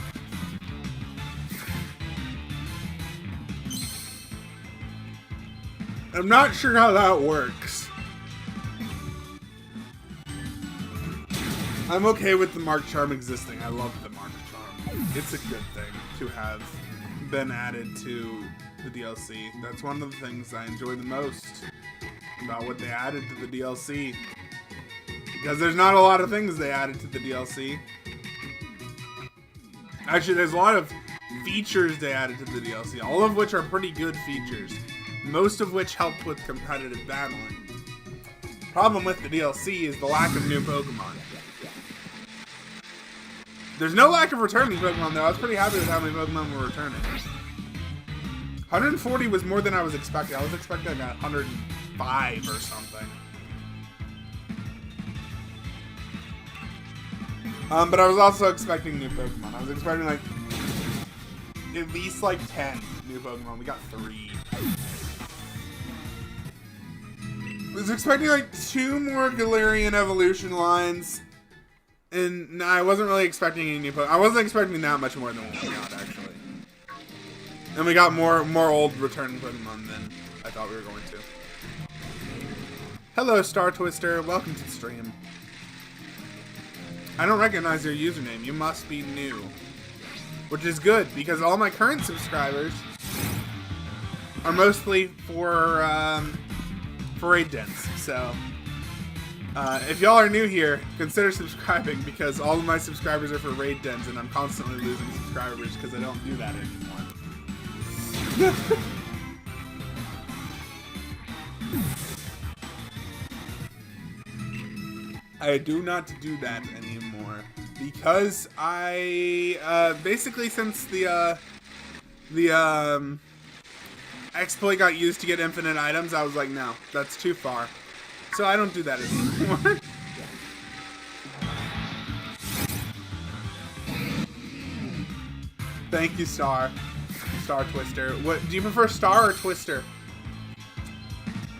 I'm not sure how that works. I'm okay with the Markstrom existing. I love the Markstrom. It's a good thing to have been added to the DLC. That's one of the things I enjoy the most about what they added to the DLC. Because there's not a lot of things they added to the DLC. Actually, there's a lot of features they added to the DLC, all of which are pretty good features. Most of which help with competitive battling. Problem with the DLC is the lack of new Pokemon. There's no lack of returning Pokemon though. I was pretty happy with how many Pokemon were returning. 140 was more than I was expecting. I was expecting like 105 or something. But I was also expecting new Pokemon. I was expecting like at least like 10 new Pokemon. We got 3. I was expecting like 2 more Galarian evolution lines. And I wasn't really expecting any new Pokemon. I wasn't expecting that much more than what we got, actually. And we got more old returning Pokemon than I thought we were going to. Hello, Star Twister. Welcome to the stream. I don't recognize your username. You must be new. Which is good, because all my current subscribers are mostly for raid dens. So, if y'all are new here, consider subscribing, because all of my subscribers are for raid dens, and I'm constantly losing subscribers because I don't do that anymore. I do not do that anymore because I basically, since the exploit got used to get infinite items, I was like, no, that's too far. So I don't do that anymore. Thank you, Star Twister. What do you prefer, Star or Twister?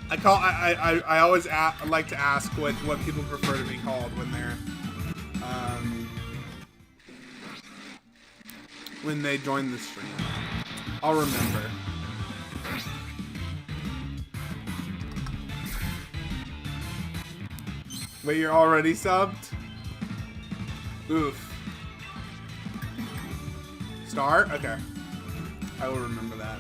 I always like to ask what people prefer to be called when they join the stream. I'll remember. Wait, you're already subbed? Oof. Star? Okay. I will remember that.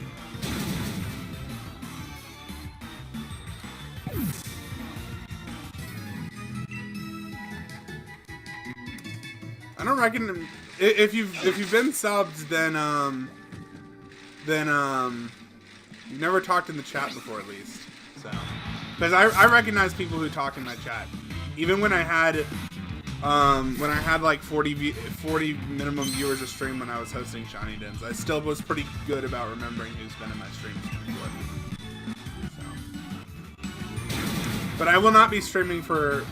I don't reckon if you've been subbed, then you've never talked in the chat before, at least. So, because I recognize people who talk in my chat, even when I had like 40 minimum viewers a stream when I was hosting Shiny Dens. I still was pretty good about remembering who's been in my streams before. So, but I will not be streaming for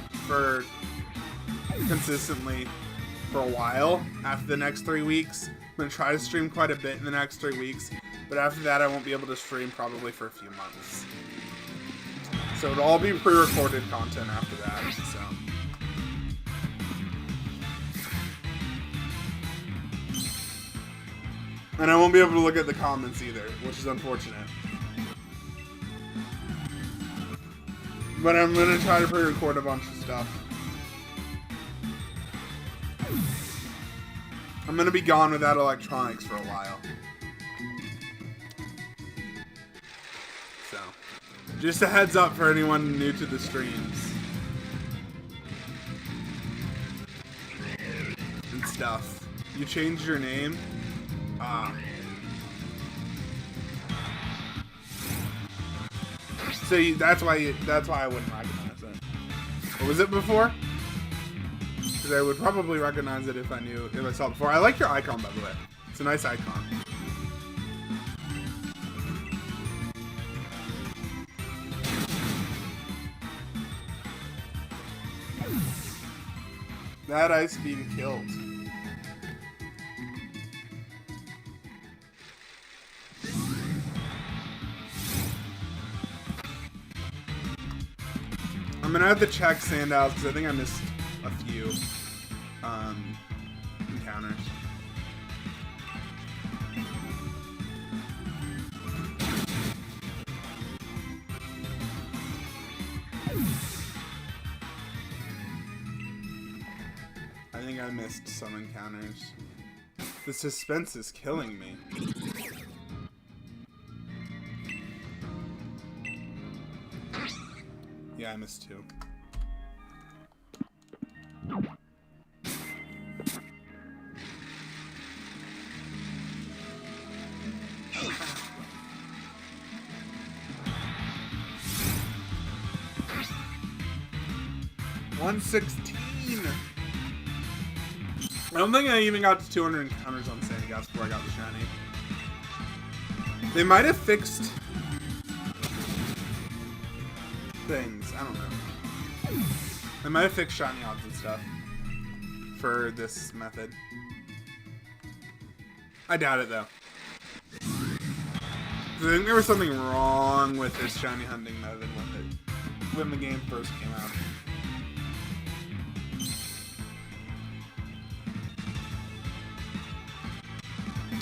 consistently for a while after the next 3 weeks. I'm going to try to stream quite a bit in the next 3 weeks, but after that I won't be able to stream probably for a few months. So it'll all be pre-recorded content after that, so. And I won't be able to look at the comments either, which is unfortunate. But I'm going to try to pre-record a bunch of stuff. I'm going to be gone without electronics for a while. So, just a heads up for anyone new to the streams. And stuff. You changed your name? Ah. So that's why I wouldn't recognize it. What was it before? Because I would probably recognize it if I saw it before. I like your icon, by the way. It's a nice icon. That ice being killed. I'm gonna have to check Sandile because I think I missed a few encounters. I think I missed some encounters. The suspense is killing me. Yeah, I missed 2. $116. I don't think I even got to 200 encounters on Sandy Gas before I got the shiny. They might have fixed things. I don't know. They might have fixed shiny odds and stuff for this method. I doubt it though. I think there was something wrong with this shiny hunting method when the game first came out.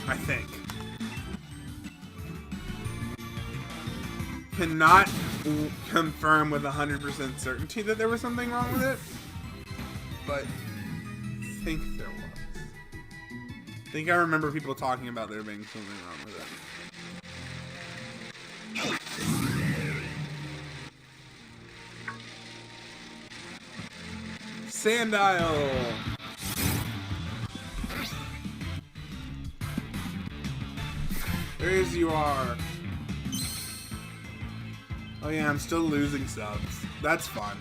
I think. Cannot confirm with 100% certainty that there was something wrong with it, but think there was. I think I remember people talking about there being something wrong with it. Sandile! There's you are. Oh yeah, I'm still losing subs. That's fun.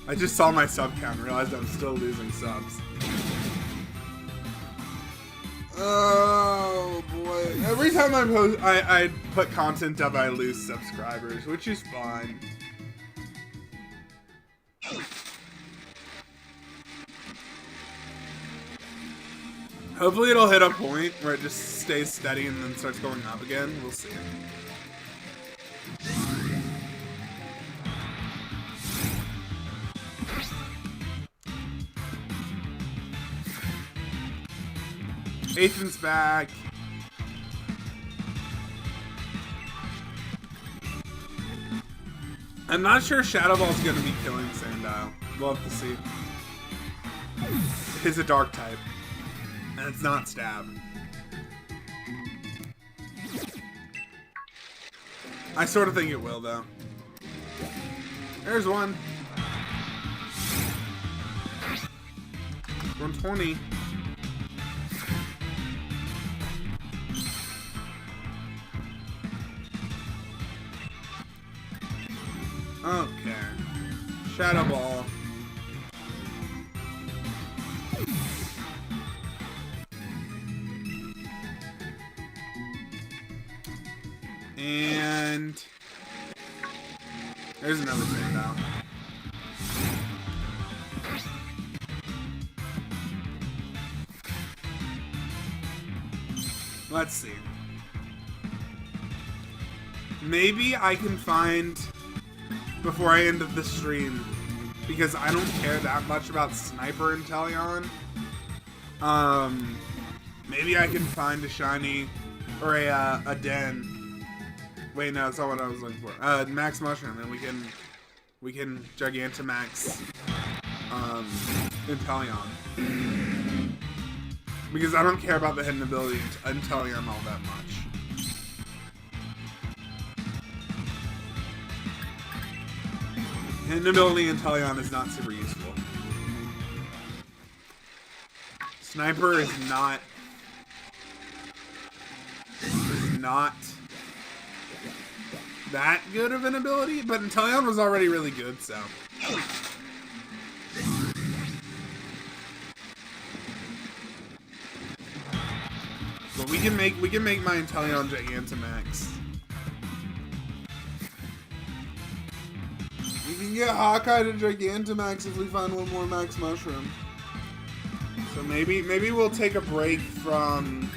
I just saw my sub count and realized I'm still losing subs. Oh boy. Every time I post, I put content up, I lose subscribers, which is fine. Hopefully it'll hit a point where it just stays steady and then starts going up again. We'll see. Ethan's back. I'm not sure Shadow Ball's gonna be killing Sandile. We'll have to see. It's a dark type. And it's not stab. I sort of think it will, though. There's one. 120. Okay. Shadow Ball. And there's another thing now. Let's see. Maybe I can find before I end the stream, because I don't care that much about Sniper and Inteleon. Maybe I can find a shiny or a den. Wait, no, that's not what I was looking for. Max Mushroom, and we can Gigantamax Inteleon. Because I don't care about the hidden ability to Inteleon all that much. Hidden ability Inteleon is not super useful. Sniper is not that good of an ability, but Inteleon was already really good, so. But we can make my Inteleon Gigantamax. We can get Hawkeye to Gigantamax if we find one more Max Mushroom. So maybe we'll take a break from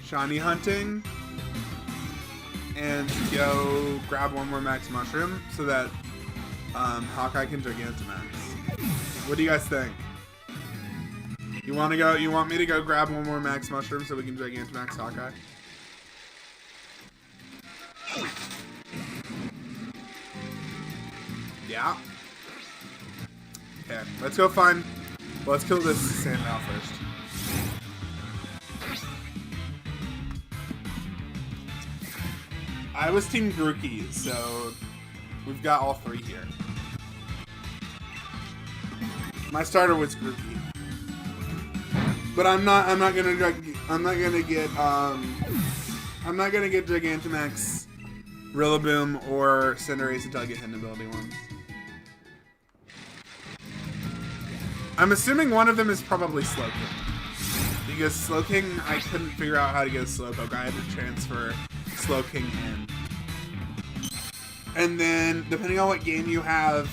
shiny hunting and go grab one more Max Mushroom so that Hawkeye can Gigantamax. What do you guys think? You want me to go grab one more Max Mushroom so we can Gigantamax Hawkeye? Yeah. Okay, let's go find. Well, let's kill this Sandile first. I was Team Grookey, so we've got all three here. My starter was Grookey, but I'm not gonna get Gigantamax, Rillaboom, or Cinderace until I get hidden ability ones. I'm assuming one of them is probably Slowking, because Slowking, I couldn't figure out how to get a Slowpoke. I had to transfer Slowking in. And then, depending on what game you have,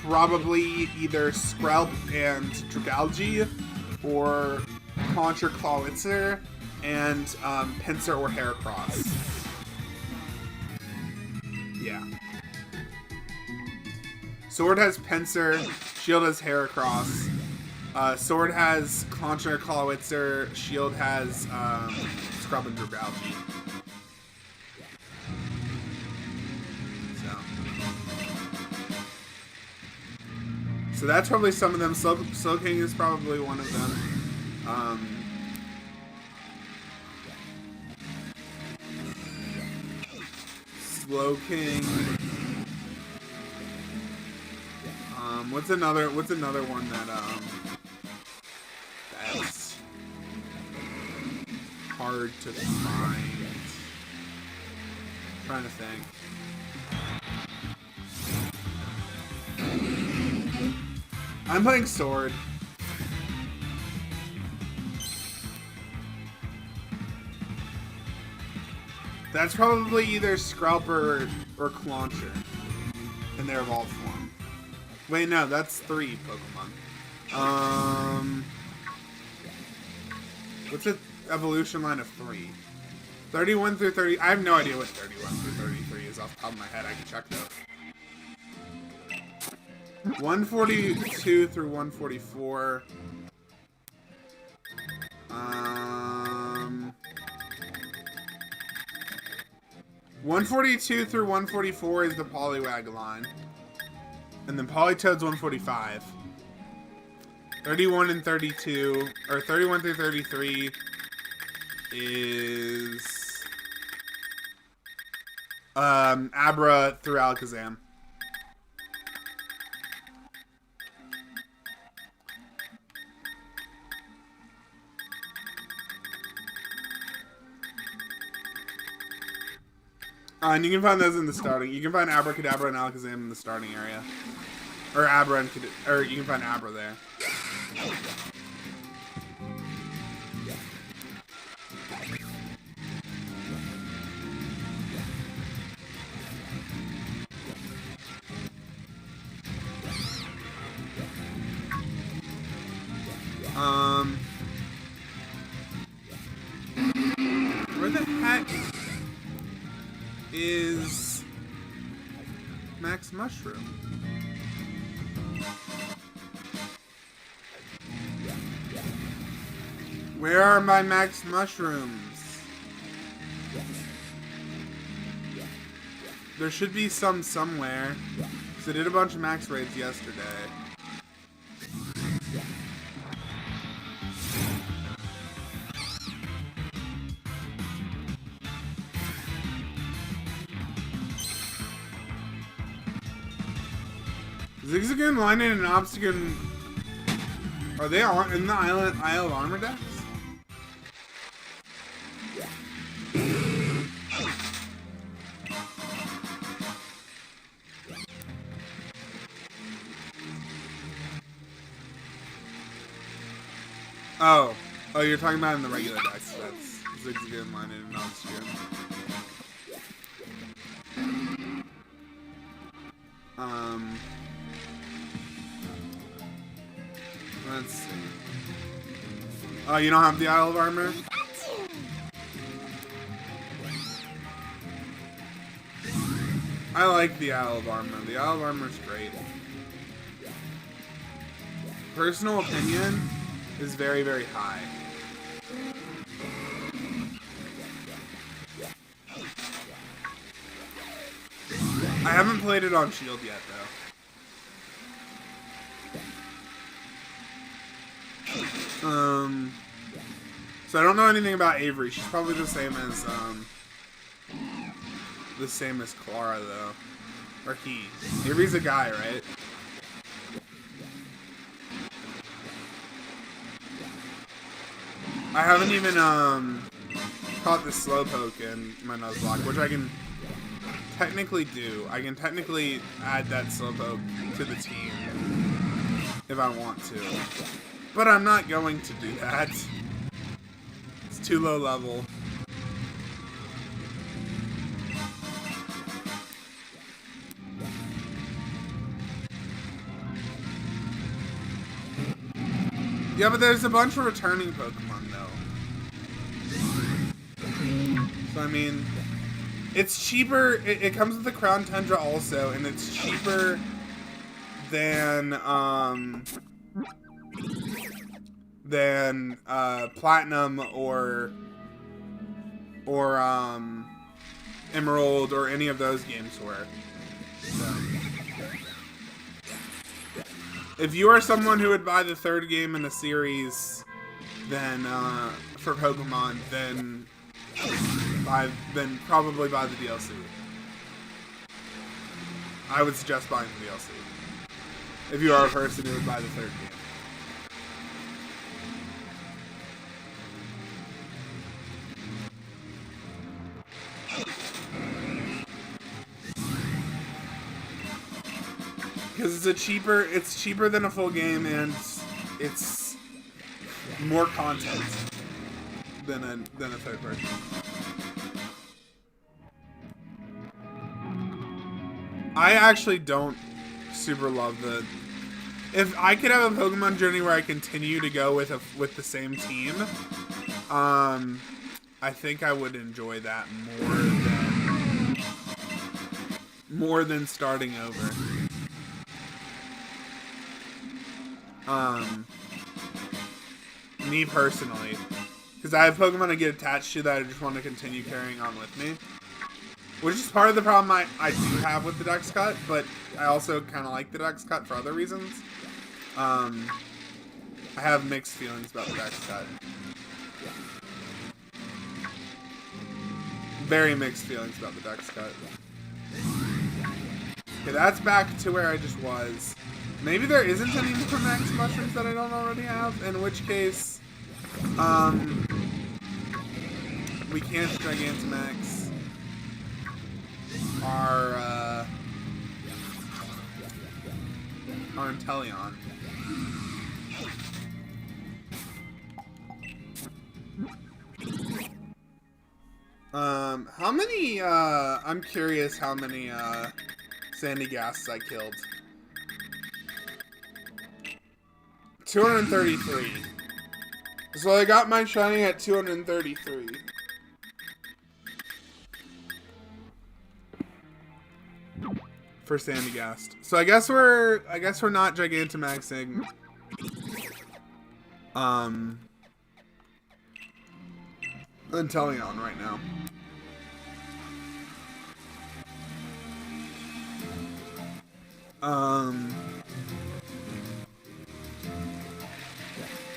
probably either Skrelp and Dragalge, or Contra Clawitzer, and Pinsir or Heracross. Yeah. Sword has Pinsir, Shield has Heracross, Sword has Contra Clawitzer, Shield has Scrub and Dragalge. So So that's probably some of them. Slow King is probably one of them. Slow King. What's another one that's hard to find? I'm trying to think. I'm playing Sword. That's probably either Scralper or Clauncher in their evolved form. Wait, no, that's 3 Pokemon. What's the evolution line of 3? 31 through 30. I have no idea what 31 through 33 is off the top of my head. I can check though. 142 through 144. 142 through 144 is the Poliwag line. And then Politoad's 145. 31 and 32, or 31 through 33 is Abra through Alakazam. And you can find those in the starting. You can find Abracadabra and Alakazam in the starting area. Or Abra and you can find Abra there. Where the heck is Max Mushroom? Where are my Max Mushrooms? There should be some somewhere. So I did a bunch of Max raids yesterday. Zigzagoon, Linen, and Obstagoon, are they on in the Isle of Armor decks? Oh, you're talking about in the regular decks. That's Zigzagoon, Linen, and Obstagoon. Let's see. Oh, you don't have the Isle of Armor? I like the Isle of Armor. The Isle of Armor is great. Personal opinion is very, very high. I haven't played it on Shield yet, though. So I don't know anything about Avery. She's probably the same as Clara, though. Or he. Avery's a guy, right? I haven't even, caught the Slowpoke in my Nuzlocke, which I can technically do. I can technically add that Slowpoke to the team if I want to. But I'm not going to do that. It's too low level. Yeah, but there's a bunch of returning Pokemon, though. So, I mean, it's cheaper. It comes with the Crown Tundra also, and it's cheaper than Platinum or Emerald or any of those games were. So. If you are someone who would buy the third game in the series, then for Pokemon, then probably buy the DLC. I would suggest buying the DLC if you are a person who would buy the third game. Because it's cheaper than a full game, and it's more content than a third person. I actually don't super love the. If I could have a Pokemon journey where I continue to go with the same team, I think I would enjoy that more than starting over. Me personally, because I have Pokemon to get attached to that I just want to continue carrying on with me, which is part of the problem I do have with the Dex Cut, but I also kind of like the Dex Cut for other reasons. I have mixed feelings about the Dex Cut. Very mixed feelings about the Dex Cut. Okay, that's back to where I just was. Maybe there isn't any more max mushrooms that I don't already have, in which case, we can't Gigantamax our Inteleon. How many, I'm curious how many, Sandy Gasts I killed. 233. So I got my shiny at 233. For Sandygast. So I guess we're not Gigantamaxing Inteleon right now.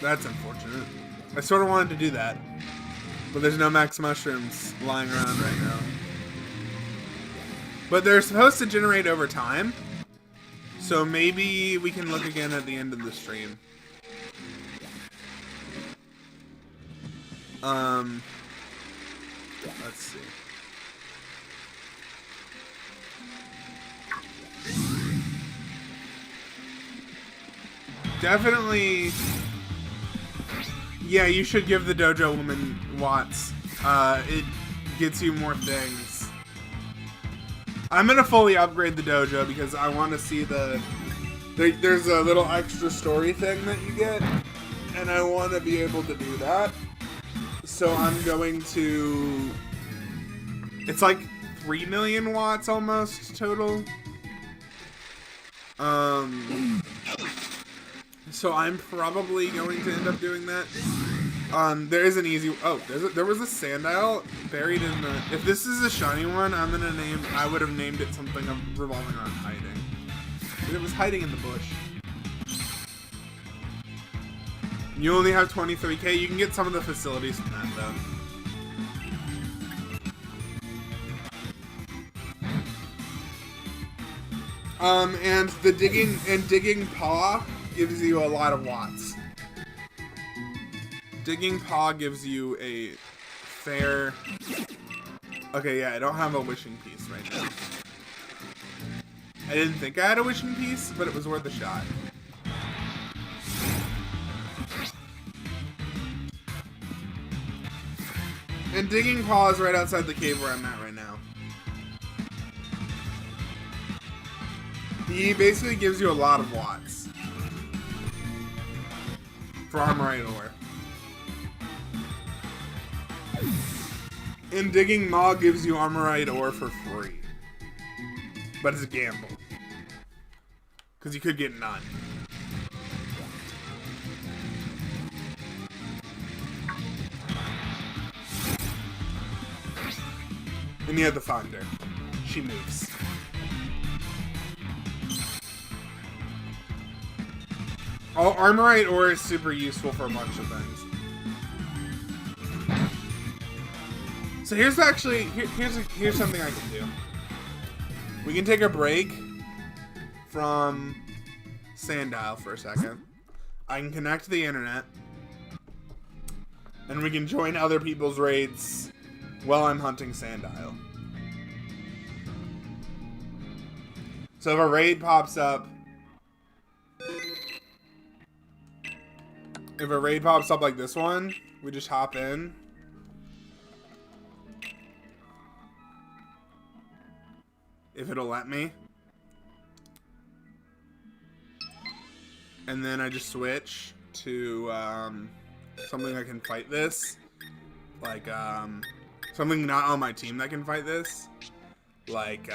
That's unfortunate. I sort of wanted to do that, but there's no max mushrooms lying around right now. But they're supposed to generate over time, so maybe we can look again at the end of the stream. Let's see. Definitely. Yeah, you should give the Dojo Woman Watts. It gets you more things. I'm gonna fully upgrade the dojo because I want to see there's a little extra story thing that you get, and I want to be able to do that. So I'm going to. It's like 3 million watts almost total. So I'm probably going to end up doing that. There is an easy. Oh, there was a Sandile buried in the. If this is a shiny one, I would have named it something revolving around hiding. It was hiding in the bush. You only have 23k. You can get some of the facilities from that though. And the digging paw gives you a lot of watts. Digging Paw gives you a fair. Okay, yeah, I don't have a wishing piece right now. I didn't think I had a wishing piece, but it was worth a shot. And Digging Paw is right outside the cave where I'm at right now. He basically gives you a lot of watts for Armorite ore. And Digging Maw gives you Armorite ore for free. But it's a gamble. Because you could get none. And you have the Founder. She moves. Oh, Armorite ore is super useful for a bunch of things. So here's actually here's something I can do. We can take a break from Sandile for a second. I can connect to the internet, and we can join other people's raids while I'm hunting Sandile. So if a raid pops up, like this one, we just hop in. If it'll let me. And then I just switch to something that can fight this. Like, something not on my team that can fight this. Like,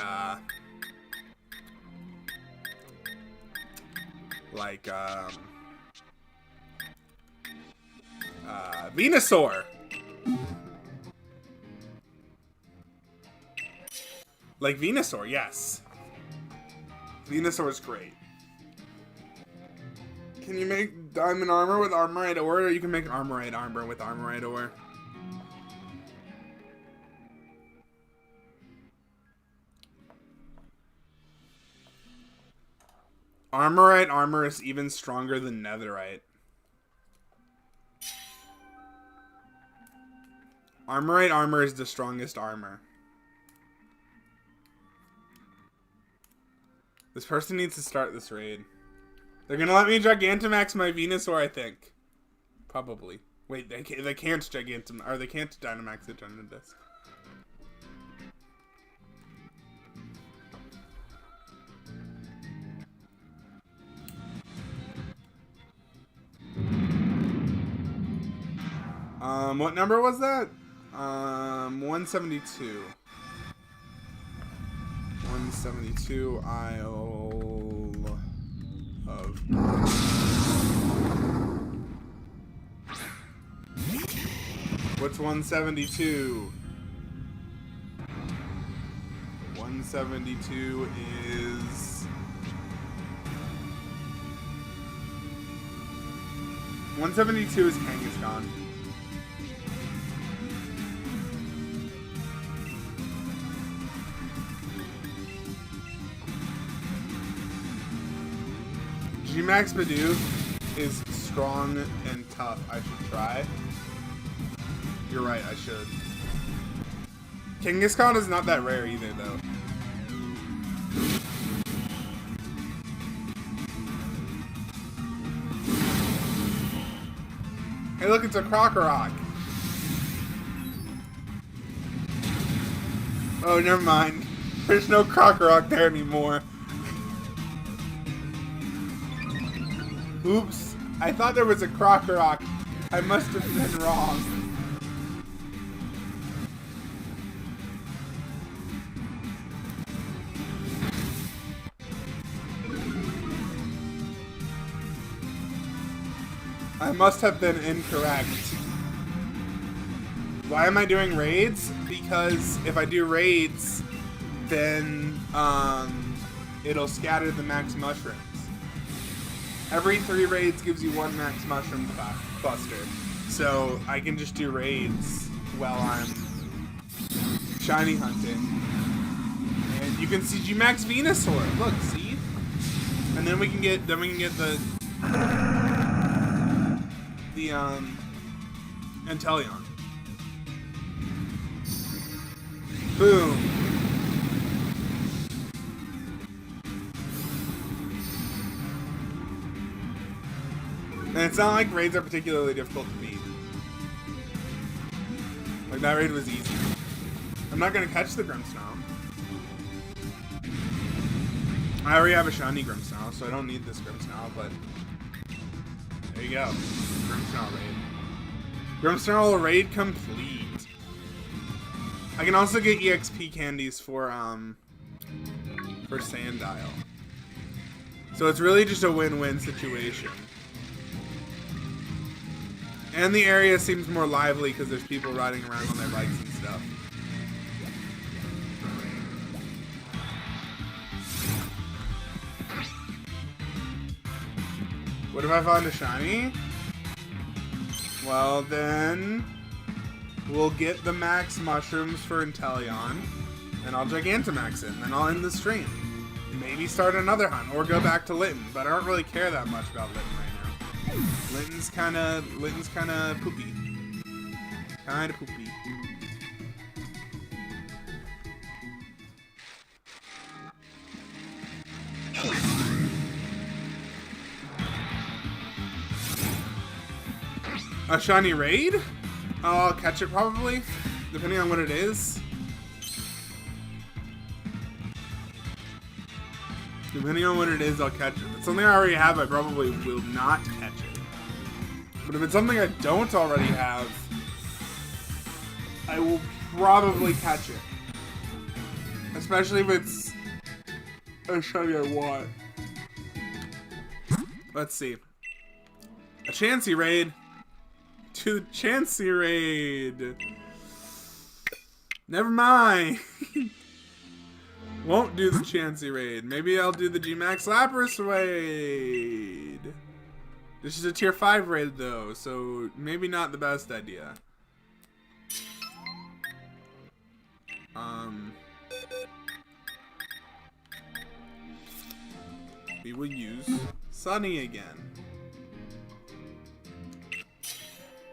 Venusaur. Like Venusaur, yes. Venusaur is great. Can you make diamond armor with armorite ore, or you can make armorite armor with armorite ore? Armorite armor is even stronger than netherite. Armorite armor is the strongest armor. This person needs to start this raid. They're gonna let me Gigantamax my Venusaur, I think. Probably. Wait, they can't Gigantamax, or they can't Dynamax it under this. What number was that? 172. 172 Isle of... What's 172? 172 is... 172 is Kangaskhan. Gmax Bidoof is strong and tough. I should try. You're right, I should. Kangaskhan is not that rare either, though. Hey, look, it's a Crocorock. Oh, never mind. There's no Crocorock there anymore. Oops, I thought there was a Crocorock. I must have been wrong. I must have been incorrect. Why am I doing raids? Because if I do raids, then it'll scatter the max mushrooms. Every 3 raids gives you 1 max mushroom cluster. So I can just do raids while I'm shiny hunting. And you can see Gmax Venusaur. Look, see? And then we can get the Antelion. Boom. And it's not like raids are particularly difficult to beat. Like, that raid was easy. I'm not gonna catch the Grimmsnarl. I already have a shiny Grimmsnarl, so I don't need this Grimmsnarl, but... There you go. Grimmsnarl raid. Grimmsnarl raid complete. I can also get EXP candies for Sandile. So it's really just a win-win situation. And the area seems more lively because there's people riding around on their bikes and stuff. What if I find a shiny? Well, then we'll get the max mushrooms for Inteleon, and I'll Gigantamax it, and then I'll end the stream. Maybe start another hunt, or go back to Litten, but I don't really care that much about Litten right now. Litten's kinda poopy. Kinda poopy. A shiny raid? I'll catch it probably, depending on what it is. Depending on what it is, I'll catch it. If it's something I already have, I probably will not catch it. But if it's something I don't already have, I will probably catch it. Especially if it's a shiny I want. Let's see. A Chansey raid. To Chansey raid. Never mind. Won't do the Chansey raid. Maybe I'll do the G-Max Lapras raid. This is a tier 5 raid though, so maybe not the best idea. We will use Sunny again.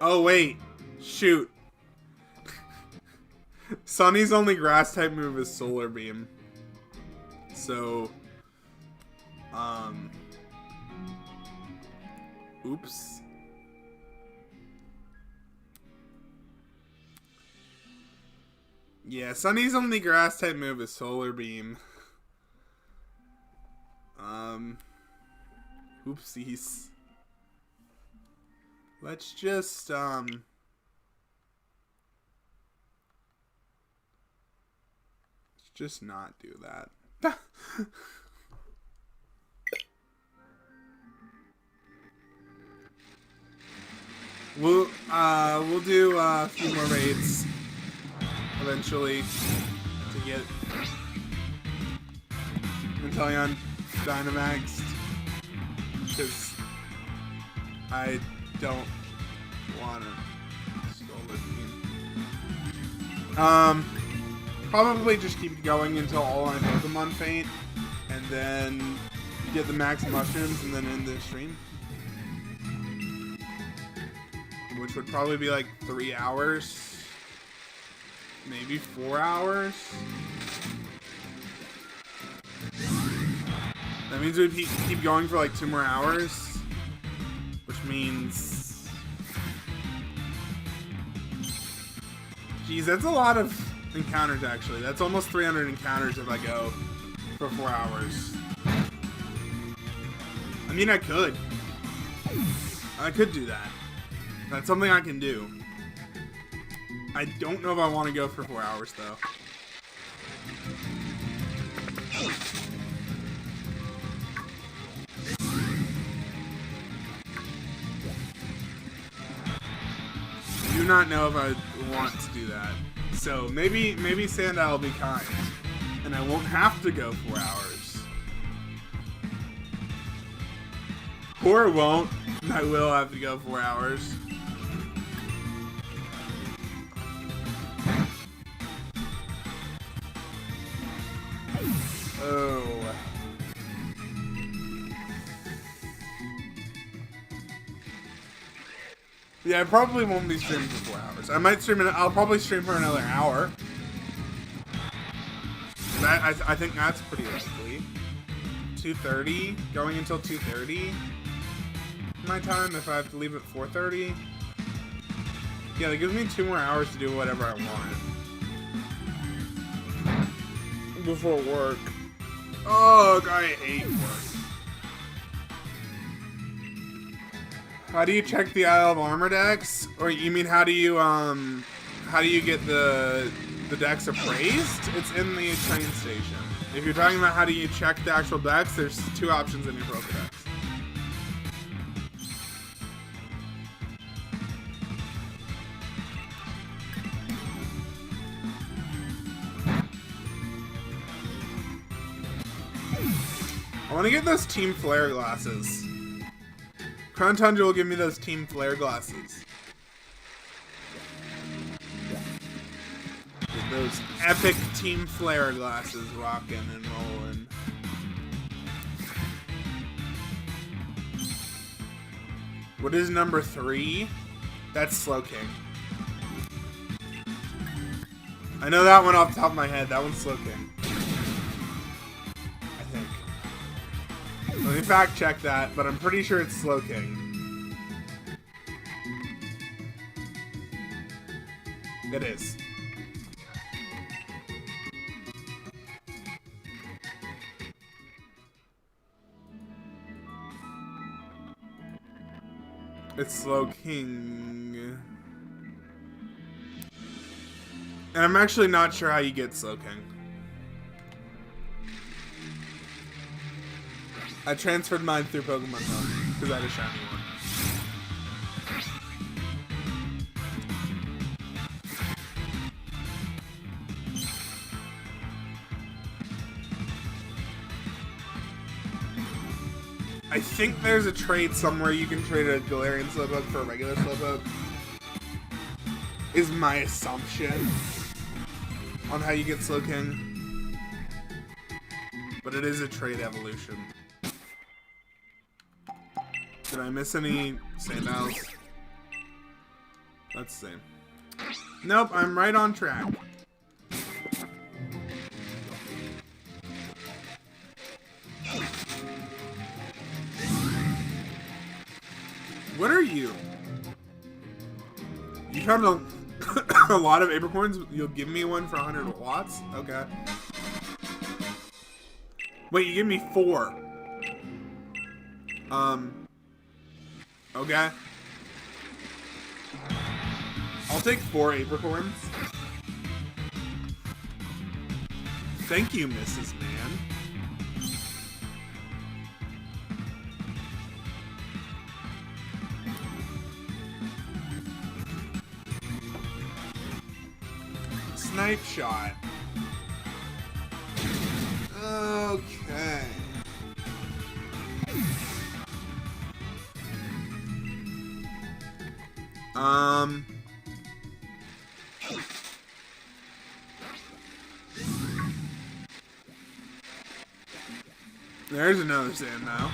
Oh wait, shoot. Sunny's only grass type move is Solar Beam. So, oops. Yeah, Sunny's only grass type move is Solar Beam. Oopsies. Let's just, let's just not do that. We'll do a few more raids eventually to get Inteleon Dynamaxed, because I don't want to Solar Beam. Probably just keep going until all my Pokemon faint, and then get the max mushrooms, and then end the stream. Which would probably be like 3 hours. Maybe 4 hours. That means we keep going for like 2 more hours. Which means... Geez, that's a lot of encounters actually. That's almost 300 encounters if I go for 4 hours. I mean, I could do that. That's something I can do. I don't know if I want to go for 4 hours though. Do not know if I want to do that. So maybe Sandile will be kind, and I won't have to go 4 hours. Or it won't. I will have to go 4 hours. Oh. Yeah, I probably won't be streaming for 4 hours. I might stream I'll probably stream for another hour. I think that's pretty likely. 2:30, going until 2:30. My time if I have to leave at 4:30. Yeah, that gives me 2 more hours to do whatever I want before work. Oh, I hate work. How do you check the Isle of Armor decks? Or you mean how do you get the decks appraised? It's in the train station. If you're talking about how do you check the actual decks, there's 2 options in your Pokedex. I want to get those Team Flare glasses. Crown Tundra will give me those Team Flare glasses. Get those epic Team Flare glasses rocking and rolling. What is number 3? That's Slowking. I know that one off the top of my head. That one's Slowking. I think. Let me fact check that, but I'm pretty sure it's Slowking. It is. It's Slowking. And I'm actually not sure how you get Slowking. I transferred mine through Pokemon Home because I had a shiny one. I think there's a trade somewhere you can trade a Galarian Slowpoke for a regular Slowpoke. Is my assumption on how you get Slowking. But it is a trade evolution. Did I miss any Sandiles? Let's see. Nope, I'm right on track. What are you? You have a lot of apricorns? You'll give me one for 100 watts? Okay. Wait, you give me 4. Okay. I'll take 4 apricorns. Thank you, Mrs. Man. Snipe shot. Okay. There's another sand now.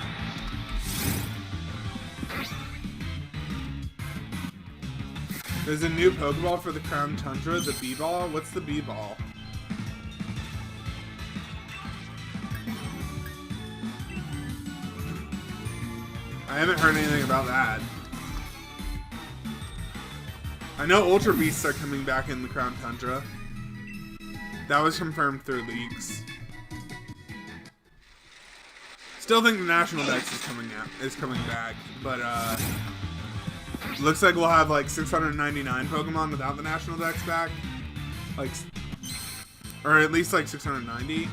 There's a new Pokeball for the Crown Tundra, the B-Ball. What's the B-Ball? I haven't heard anything about that. I know Ultra Beasts are coming back in the Crown Tundra. That was confirmed through leaks. Still think the National Dex is coming back, but looks like we'll have like 699 Pokemon without the National Dex back. Like, or at least like 690.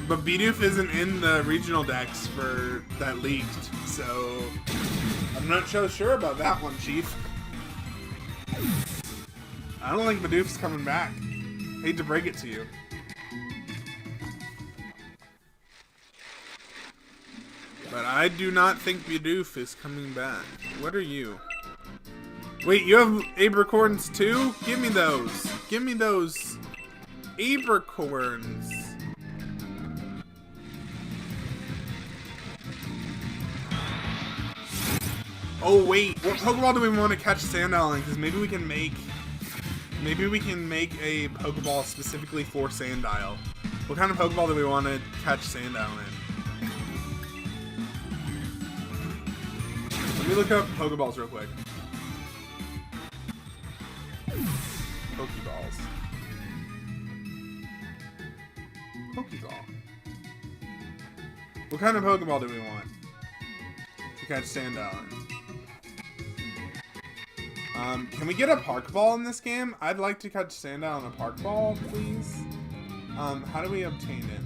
But Bidoof isn't in the regional Dex for that leaked, so I'm not so sure about that one, Chief. I don't think Bidoof's coming back. Hate to break it to you. But I do not think Bidoof is coming back. What are you? Wait, you have apricorns too? Give me those. Give me those apricorns. Oh wait, what Pokeball do we want to catch Sandile in? Because maybe we can make a Pokeball specifically for Sandile. What kind of Pokeball do we want to catch Sandile in? Let me look up Pokeballs real quick. Pokeballs. Pokeball. What kind of Pokeball do we want to catch Sandile in? Can we get a Park Ball in this game? I'd like to catch Sandile in a Park Ball, please. How do we obtain it?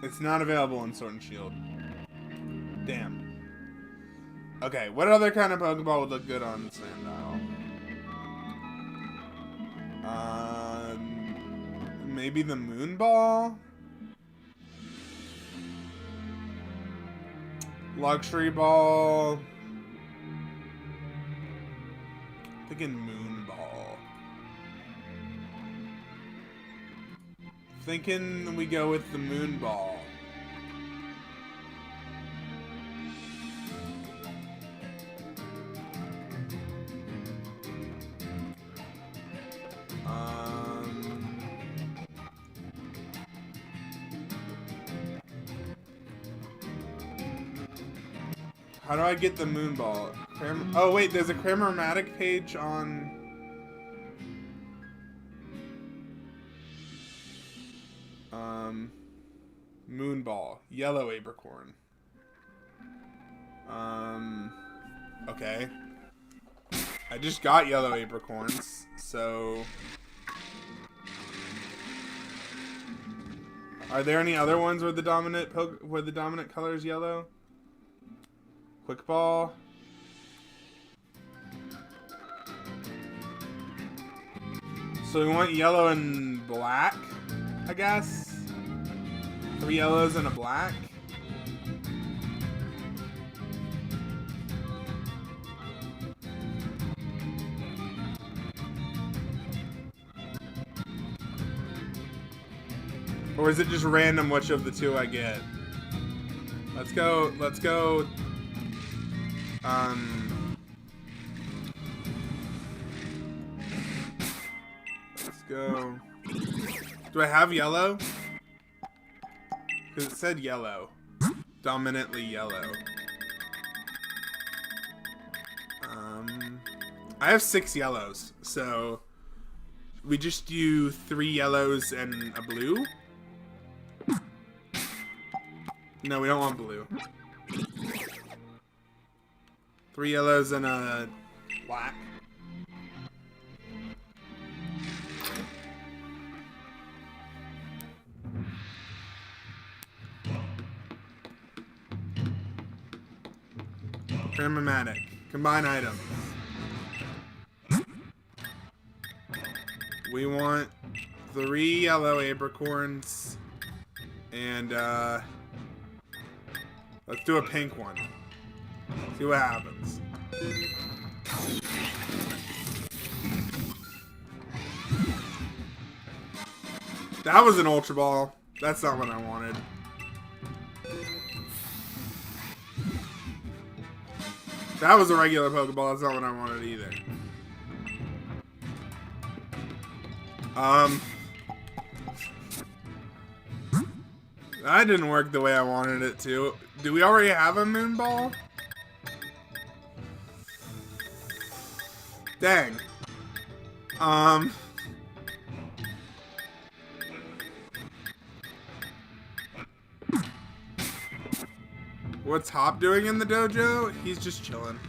It's not available in Sword and Shield. Damn. Okay, what other kind of Pokeball would look good on Sandile? Maybe the Moon Ball? Luxury Ball? Thinking Moon Ball. Thinking we go with the Moon Ball. How do I get the Moon Ball? Oh wait, there's a Cramomatic page on... Moon Ball. Yellow Apricorn. Okay. I just got yellow apricorns, so... Are there any other ones where the dominant color is yellow? Quick Ball. So we want yellow and black, I guess. 3 yellows and a black. Or is it just random which of the two I get? Let's go, let's go. Let's go. Do I have yellow? Because it said yellow. Dominantly yellow. I have 6 yellows, so we just do 3 yellows and a blue? No, we don't want blue. 3 yellows and a black. Cramomatic. Combine items. We want 3 yellow apricorns and let's do a pink one. See what happens. That was an Ultra Ball. That's not what I wanted. That was a regular Pokeball. That's not what I wanted either. That didn't work the way I wanted it to. Do we already have a Moon Ball? Dang. What's Hop doing in the dojo? He's just chilling.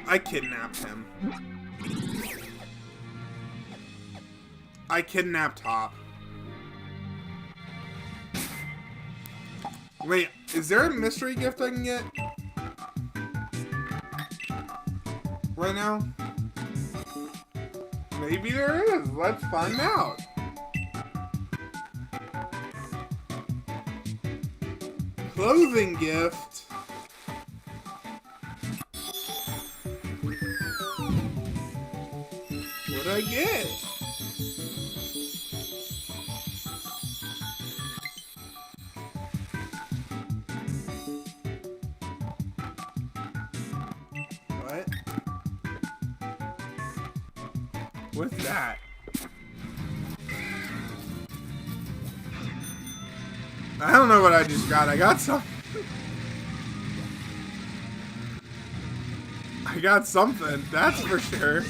I kidnapped him. I kidnapped Hop. Wait, is there a mystery gift I can get? Right now? Maybe there is. Let's find out. Clothing gift. What'd I get? What? What's that? I don't know what I just got. I got something. I got something, that's for sure.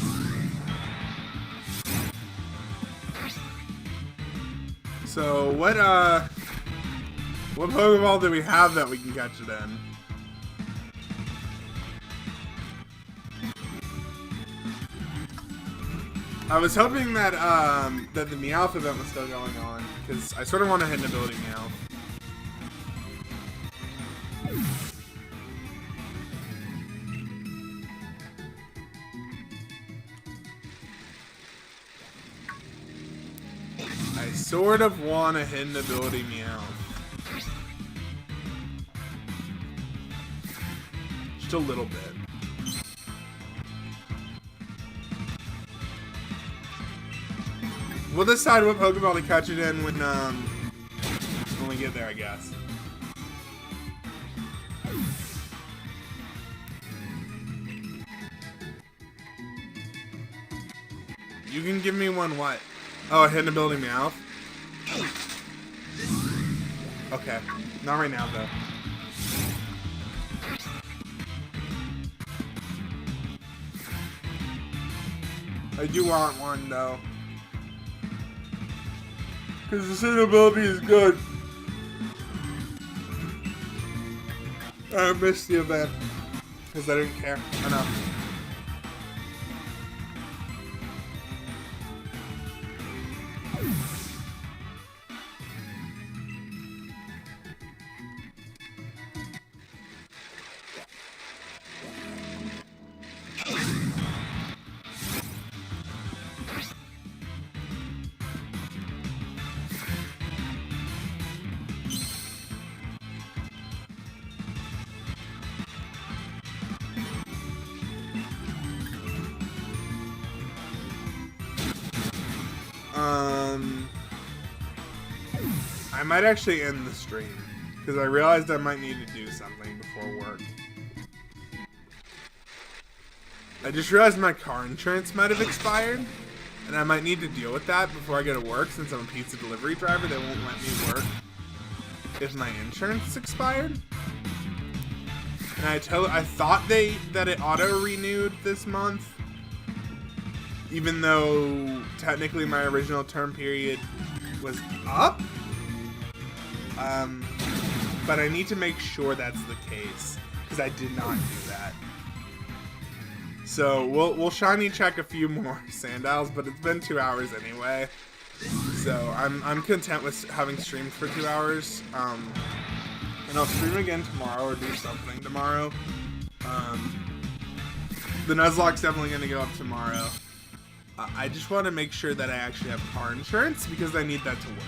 So what Pokeball do we have that we can catch it in? I was hoping that that the Meowth event was still going on, because I sort of want to hit an ability Meowth. I sort of want a hidden ability Meowth. Just a little bit. We'll decide what Pokeball to catch it in when we get there, I guess. You can give me one what? Oh, a hidden ability Meowth? Okay. Not right now, though. I do want one, though. Because the hidden ability is good. I missed the event. Because I didn't care enough. I might actually end the stream, because I realized I might need to do something before work. I just realized my car insurance might have expired, and I might need to deal with that before I go to work, since I'm a pizza delivery driver. They won't let me work if my insurance expired. And I thought that it auto-renewed this month, even though technically my original term period was up. But I need to make sure that's the case, because I did not do that. So we'll shiny check a few more Sandiles, but it's been 2 hours anyway. So I'm content with having streamed for 2 hours. And I'll stream again tomorrow or do something tomorrow. The Nuzlocke's definitely going to go up tomorrow. I just want to make sure that I actually have car insurance, because I need that to work.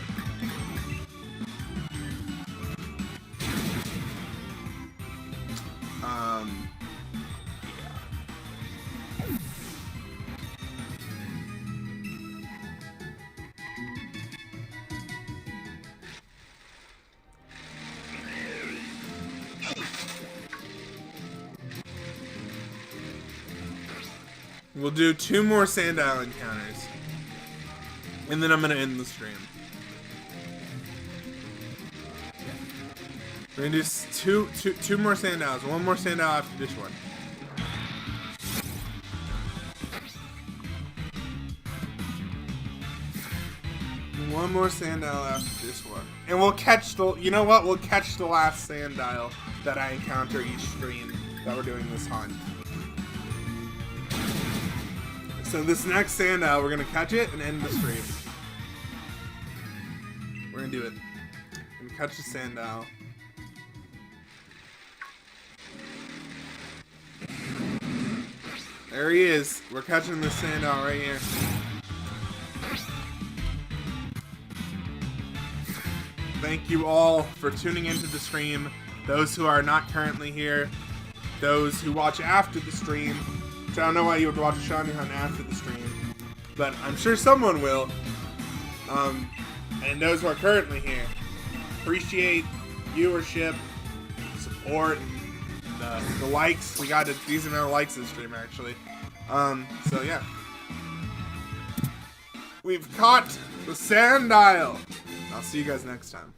We'll do 2 more Sandile encounters, and then I'm gonna end the stream. We're gonna do two more Sandiles. 1 more Sandile after this one. One more Sandile after this one, and we'll catch the. You know what? We'll catch the last Sandile that I encounter each stream that we're doing this hunt. So this next Sandile, we're gonna catch it and end the stream. We're gonna do it. We're gonna catch the Sandile. There he is. We're catching the Sandile right here. Thank you all for tuning into the stream. Those who are not currently here. Those who watch after the stream. I don't know why you would watch a shiny hunt after the stream, but I'm sure someone will. And those who are currently here, appreciate viewership, support, the likes. We got a decent amount of likes this stream, actually. So yeah, we've caught the Sandile. I'll see you guys next time.